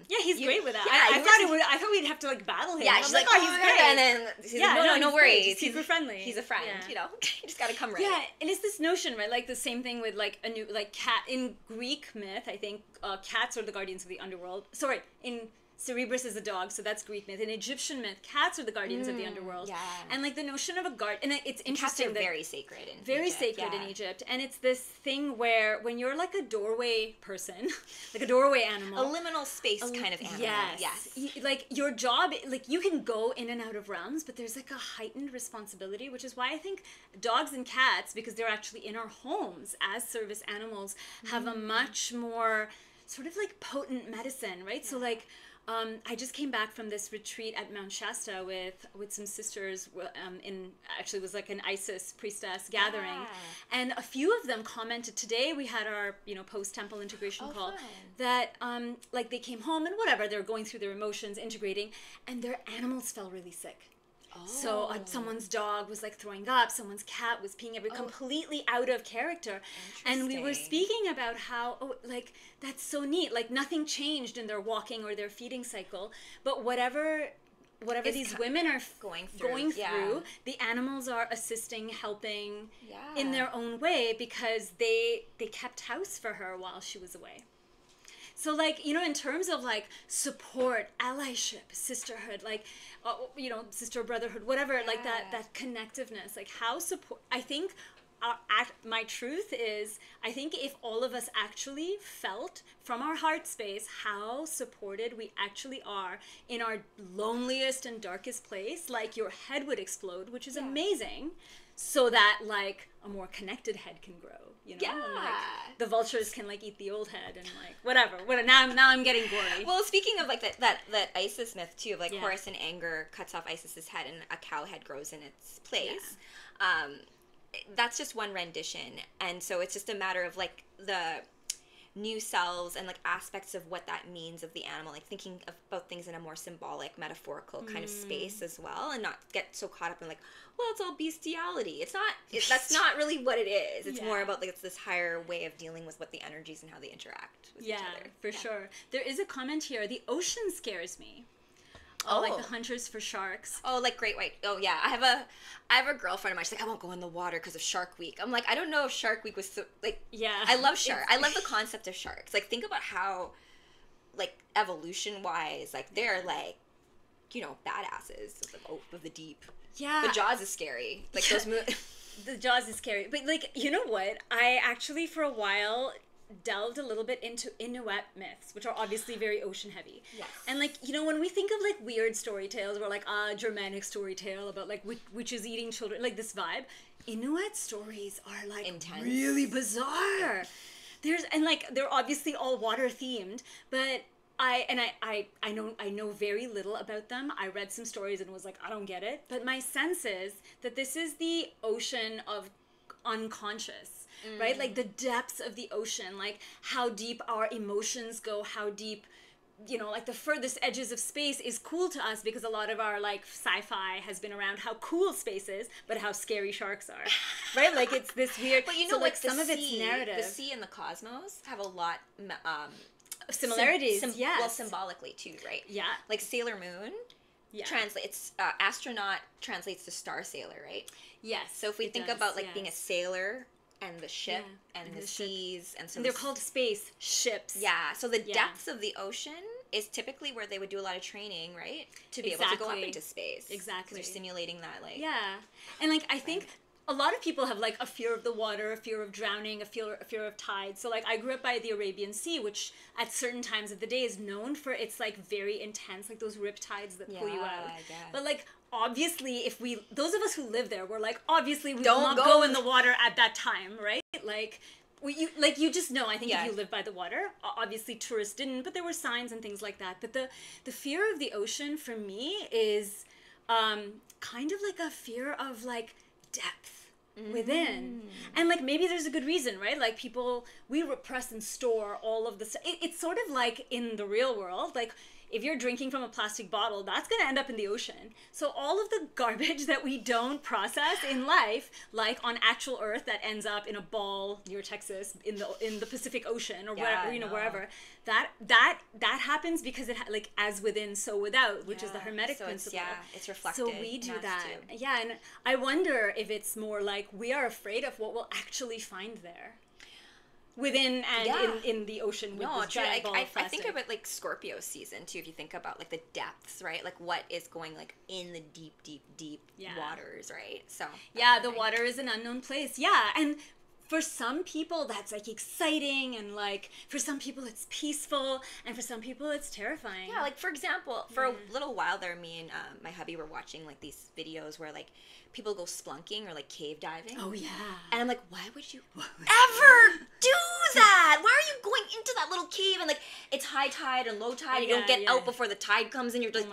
He's great with that. Yeah, I thought we'd have to like battle him. Yeah, she's like, oh, he's great. And then she's like, no worries. He's super friendly. He's a friend, you know. You just gotta come right. Yeah, and it's this notion, right? Like the same thing with like a new like cat in Greek myth. I think cats are the guardians of the underworld. Sorry, in Cerebrus is a dog, so that's Greek myth. In Egyptian myth, cats are the guardians of the underworld. Yeah. And like the notion of a guard, and it's interesting. Cats are very sacred in Egypt. And it's this thing where when you're like a doorway person, like a doorway animal, a liminal space kind of animal. Yes. Like your job, like you can go in and out of realms, but there's like a heightened responsibility, which is why I think dogs and cats, because they're actually in our homes as service animals, have a much more sort of like potent medicine, right? Yeah. So like. I just came back from this retreat at Mount Shasta with some sisters. Actually, it was like an Isis priestess gathering, and a few of them commented. Today we had our post temple integration call. Fun. That like they came home and whatever, they were going through their emotions, integrating, and their animals fell really sick. So someone's dog was like throwing up, someone's cat was peeing completely out of character. And we were speaking about how, like, that's so neat. Like, nothing changed in their walking or their feeding cycle. But whatever these women are going through, the animals are assisting, helping in their own way because they kept house for her while she was away. So, like, in terms of, like, support, allyship, sisterhood, like, sister brotherhood, whatever, like, that connectiveness, like, how support, I think my truth is, I think if all of us actually felt from our heart space how supported we actually are in our loneliest and darkest place, like, your head would explode, which is amazing, so that, like, a more connected head can grow. And, like, the vultures can like eat the old head and like whatever. Now I'm getting gory. Well, speaking of like that Isis myth too, of like Horus in anger cuts off Isis's head and a cow head grows in its place. Yeah. That's just one rendition, and so it's just a matter of like the new selves and like aspects of what that means of the animal, like thinking about things in a more symbolic, metaphorical kind of space as well, and not get so caught up in like, well, it's all bestiality. It's not. That's not really what it is. It's more about like it's this higher way of dealing with what the energies and how they interact with each other. For sure. There is a comment here. The ocean scares me. Like the hunters for sharks. Like great white. Oh yeah, I have a girlfriend of mine. She's like, I won't go in the water because of Shark Week. I'm like, I don't know if Shark Week was so like. Yeah. I love shark. I love the concept of sharks. Like, think about how, like, evolution wise, like they're like, badasses of the deep. Yeah. The Jaws is scary. Like those. The Jaws is scary, but like, you know what? I actually for a while delved a little bit into Inuit myths, which are obviously very ocean heavy. Yes. And like, when we think of like weird story tales or like a Germanic story tale about like witches eating children, like this vibe, Inuit stories are like intense. Really bizarre. They're obviously all water themed, but I know very little about them. I read some stories and was like, I don't get it. But my sense is that this is the ocean of unconscious, right? Like the depths of the ocean, like how deep our emotions go, how deep, you know, like the furthest edges of space is cool to us because a lot of our like sci-fi has been around how cool space is, but how scary sharks are, right? Like it's this weird. But you know, so, like some of its narrative, the sea and the cosmos have a lot similarities. Yes. Well, symbolically too, right? Yeah. Like Sailor Moon. Yeah. Translates astronaut translates to star sailor, right? Yes. So if we think about like being a sailor and the ship and the seas and so they're called space ships. Yeah. So the depths of the ocean is typically where they would do a lot of training, right? To be able to go up into space. Exactly. They're simulating that, like. Yeah. And like I think a lot of people have like a fear of the water, a fear of drowning, a fear of tides. So like I grew up by the Arabian Sea, which at certain times of the day is known for its like very intense, like those rip tides that pull you out. But like obviously those of us who live there, we're like, obviously we don't go in the water at that time, right? Like you just know, I think if you live by the water, obviously tourists didn't, but there were signs and things like that. But the fear of the ocean for me is kind of like a fear of like depth within. And like maybe there's a good reason, right? Like we repress and store all of this. It's sort of like in the real world, like if you're drinking from a plastic bottle, that's going to end up in the ocean. So all of the garbage that we don't process in life, like on actual Earth that ends up in a ball near Texas in the Pacific Ocean or wherever, you know, wherever, that happens because it like as within, so without, which is the Hermetic principle. It's reflected. So we do that. Too. Yeah, and I wonder if it's more like we are afraid of what we'll actually find there. Within and in the ocean with this giant ball of plastic. I think about like Scorpio season too. If you think about like the depths, right? Like what is going like in the deep waters, right? So the water is an unknown place. Yeah, and for some people that's like exciting, and like for some people it's peaceful, and for some people it's terrifying. Yeah, like for example, for a little while there, me and my hubby were watching like these videos where like people go splunking or like cave diving. Oh yeah. And I'm like, why would you ever do that? Why are you going into that little cave and like it's high tide and low tide? You don't get out before the tide comes and you're just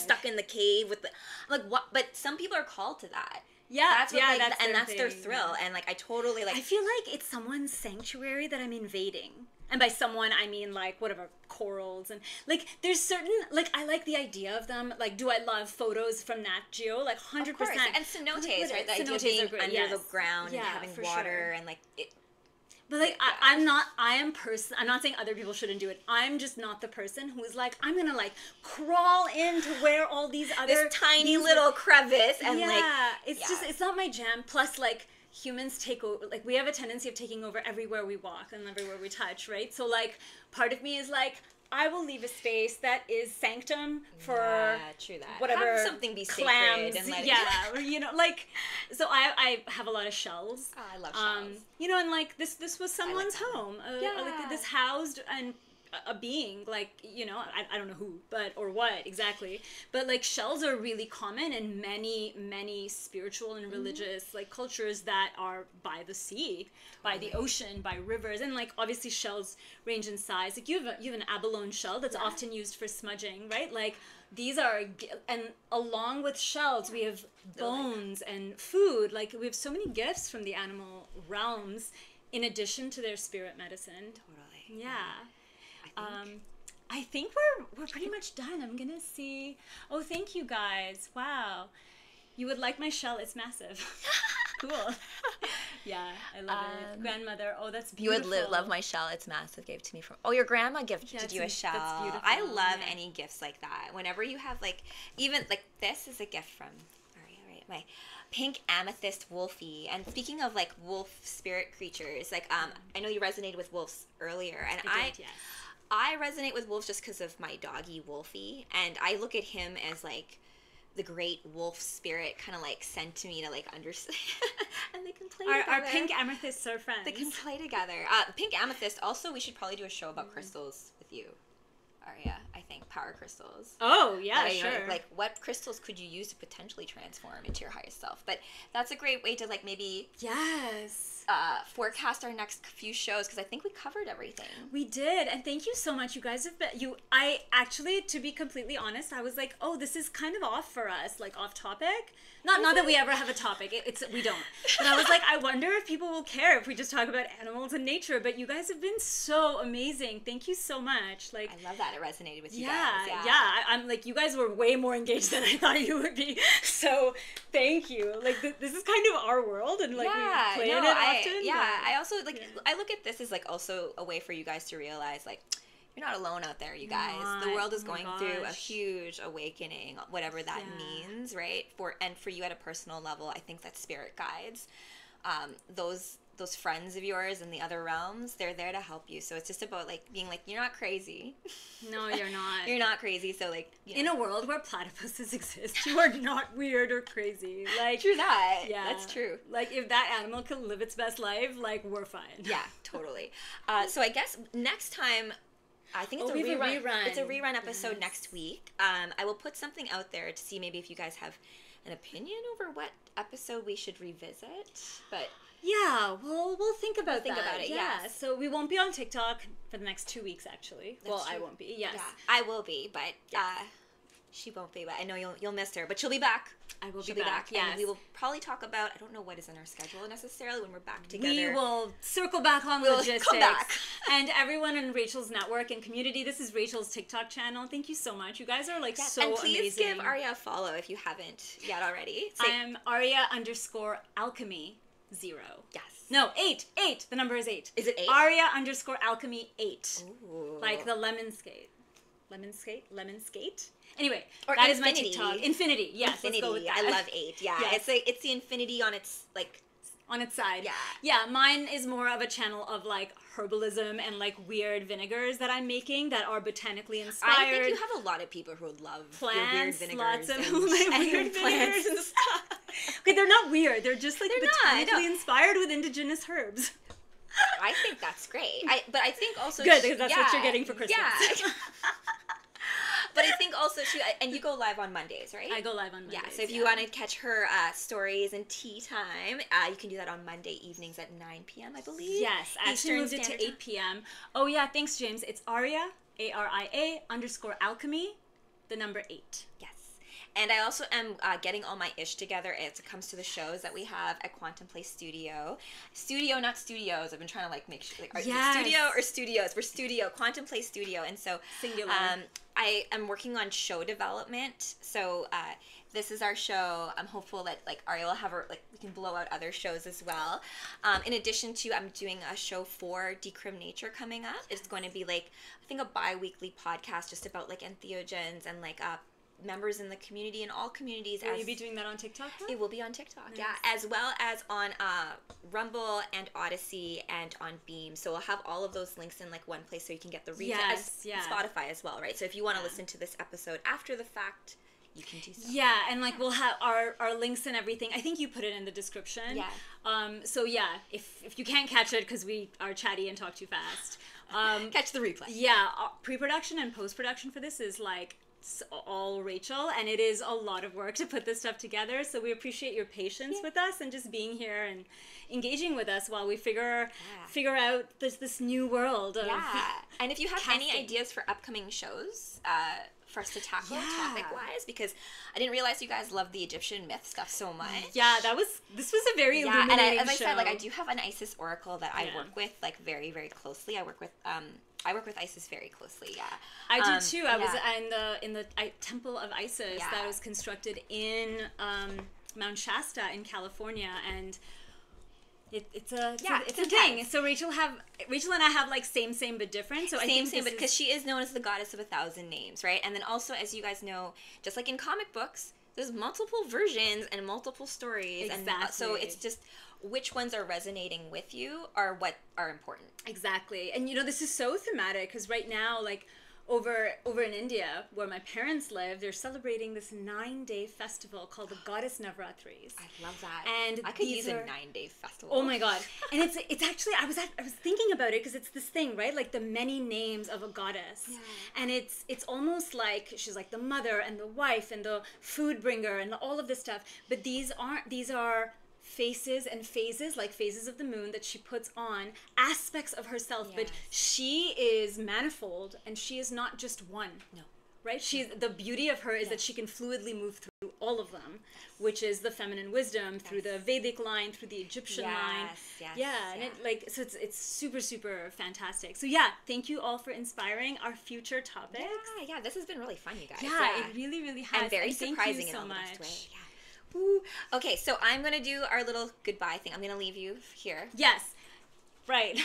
stuck in the cave with the I'm like what? But some people are called to that. Yeah, that's what, like, that's their thrill, and like I totally like. I feel like it's someone's sanctuary that I'm invading, and by someone I mean like whatever corals and like there's certain like I like the idea of them. Like, do I love photos from Nat Geo? Like 100%. And cenotes, right? The idea of being under the ground and having water and like it. But like I'm not saying other people shouldn't do it. I'm just not the person who is like I'm gonna like crawl into where all these other this tiny little crevice and it's not my jam. Plus like humans take over, like we have a tendency of taking over everywhere we walk and everywhere we touch, right? So like part of me is like I will leave a space that is sanctum for true that. Whatever have something be clams, sacred and let or, you know, like so I have a lot of shells. Oh, I love shells. You know, and like this was someone's home. Like this housed and a being, like, you know, I don't know who, but or what exactly, but like shells are really common in many spiritual and religious like cultures that are by the sea, by the ocean, by rivers, and like obviously shells range in size. Like you have an abalone shell that's often used for smudging, right? Like these are, and along with shells we have bones and food. Like we have so many gifts from the animal realms in addition to their spirit medicine. Totally. Yeah. I think we're pretty much done. I'm gonna see. Oh, thank you guys. Wow, you would like my shell. It's massive. Cool. Yeah, I love it. Grandmother. Oh, that's beautiful. You would love my shell. It's massive. Gave to me from. Oh, your grandma gifted you a shell. That's beautiful. I love any gifts like that. Whenever you have like, even like this is a gift from Aria, right? My pink amethyst wolfie. And speaking of like wolf spirit creatures, like I know you resonated with wolves earlier, and I did, yes. I resonate with wolves just because of my doggy Wolfie, and I look at him as like the great wolf spirit, kind of like sent to me to like understand, and they can play together. Our pink amethysts are friends. They can play together. Pink amethyst. Also, we should probably do a show about crystals with you, Aria. I think power crystals. Oh yeah, sure. Like what crystals could you use to potentially transform into your highest self? But that's a great way to like maybe forecast our next few shows, because I think we covered everything. We did, and thank you so much. You guys have been, I actually, to be completely honest, I was like, oh, this is kind of off for us, like off topic. Not that we ever have a topic. We don't. But I was like, I wonder if people will care if we just talk about animals and nature. But you guys have been so amazing. Thank you so much. Like, I love that it resonated with you guys. Yeah. I'm like, you guys were way more engaged than I thought you would be. So thank you. Like, this is kind of our world, and like we play in it often. I also I look at this as like also a way for you guys to realize like, you're not alone out there, you guys. The world is going through a huge awakening, whatever that means, right? For you at a personal level, I think that spirit guides, those friends of yours in the other realms, they're there to help you. So it's just about like being like, you're not crazy. No, you're not. You're not crazy. So like, in a world where platypuses exist, you are not weird or crazy. Like, true that. Yeah, that's true. Like, if that animal can live its best life, like, we're fine. Yeah, totally. So I guess next time, I think it's a rerun. It's a rerun episode next week. I will put something out there to see maybe if you guys have an opinion over what episode we should revisit. But yeah, we'll think about that. Think about it. Yeah. So we won't be on TikTok for the next 2 weeks, actually. That's true. I won't be. Yes, yeah, I will be, but she won't be. But I know you'll miss her. But she'll be back. I will be back. Yes. And we will probably talk about, I don't know what is in our schedule necessarily when we're back together. We will circle back on logistics. Come back. And everyone in Rachel's network and community, this is Rachel's TikTok channel. Thank you so much. You guys are like so amazing. And please give Aria a follow if you haven't yet already. I'm Aria_alchemy 0. Yes. No, 8. The number is 8. Is it 8? Aria_alchemy 8. Ooh. Like the lemon skate. Lemon skate? Anyway, or that infinity. Is my TikTok. Infinity, yes. Infinity. Let's go with that. I love 8. Yeah, yes. It's the infinity on its like on its side. Yeah. Yeah, mine is more of a channel of like herbalism and like weird vinegars that I'm making that are botanically inspired. I think you have a lot of people who would love plants, your weird vinegars. Lots of weird vinegars and stuff. Okay, they're not weird. They're just like botanically inspired with indigenous herbs. I think that's great. But I think also good, because that's what you're getting for Christmas. Yeah. But I think also too, and you go live on Mondays, right? I go live on Mondays. Yeah, so if you want to catch her stories and tea time, you can do that on Monday evenings at 9 p.m., I believe. Yes, I actually moved it to 8 p.m. Oh yeah, thanks, James. It's Aria, ARIA_alchemy, the number 8. Yes. And I also am getting all my ish together as it comes to the shows that we have at Quantum Play Studio. Studio, not studios. I've been trying to like make sure, like, studio or studios? We're studio, Quantum Play Studio. And so singular. I am working on show development. So this is our show. I'm hopeful that like Aria will have we can blow out other shows as well. In addition to, I'm doing a show for Decrim Nature coming up. It's going to be like, I think a bi-weekly podcast just about like entheogens and like members in the community and all communities. Will you be doing that on TikTok? Huh? It will be on TikTok, nice. Yeah, as well as on Rumble and Odyssey and on Beam. So we'll have all of those links in like one place so you can get the replay. Spotify as well, right? So if you want to listen to this episode after the fact, you can do so. Yeah, and like we'll have our links and everything. I think you put it in the description. Yeah. So yeah, if you can't catch it because we are chatty and talk too fast, catch the replay. Yeah, pre-production and post-production for this is like all Rachel, and it is a lot of work to put this stuff together, so we appreciate your patience with us and just being here and engaging with us while we figure out this new world of and if you have casting. any ideas for upcoming shows for us to tackle topic wise, because I didn't realize you guys love the Egyptian myth stuff so much. This was a very illuminating and as show. I said, like I do have an Isis oracle that I work with like very, very closely. I work with Isis very closely. Yeah, I do too. I was in the Temple of Isis that was constructed in Mount Shasta in California, and it's a thing. So Rachel and I have like same but different. So same, but because she is known as the goddess of 1,000 names, right? And then also, as you guys know, just like in comic books, there's multiple versions and multiple stories. Exactly. And so it's just which ones are resonating with you are what are important. Exactly. And this is so thematic because right now, like over in India, where my parents live, they're celebrating this 9-day festival called the Goddess Navratris. I love that. And I could use a 9-day festival. Oh my god! And it's actually I was thinking about it because it's this thing, right? Like the many names of a goddess, and it's almost like she's like the mother and the wife and the food bringer and all of this stuff. But these are faces and phases, like phases of the moon that she puts on, aspects of herself, Yes. but she is manifold and she is not just one. No. Right? The beauty of her is that she can fluidly move through all of them, which is the feminine wisdom through the Vedic line, through the Egyptian line. And it's super, super fantastic. So yeah, thank you all for inspiring our future topics. Yeah, this has been really fun, you guys. Yeah, it really, really has. And very surprising in all the best way. Yeah. Woo. Okay, so I'm gonna do our little goodbye thing. I'm gonna leave you here. Yes. Right.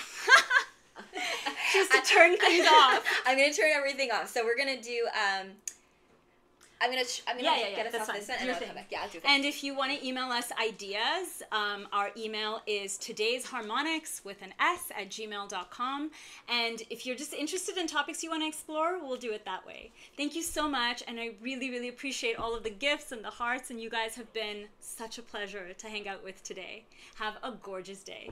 Just to turn things off. I'm gonna turn everything off. So we're gonna do. I'm gonna get us off this one, and I'll come back. Yeah, I'll do that. And if you want to email us ideas, our email is todaysharmonics with an S at gmail.com. And if you're just interested in topics you want to explore, we'll do it that way. Thank you so much, and I really, really appreciate all of the gifts and the hearts, and you guys have been such a pleasure to hang out with today. Have a gorgeous day.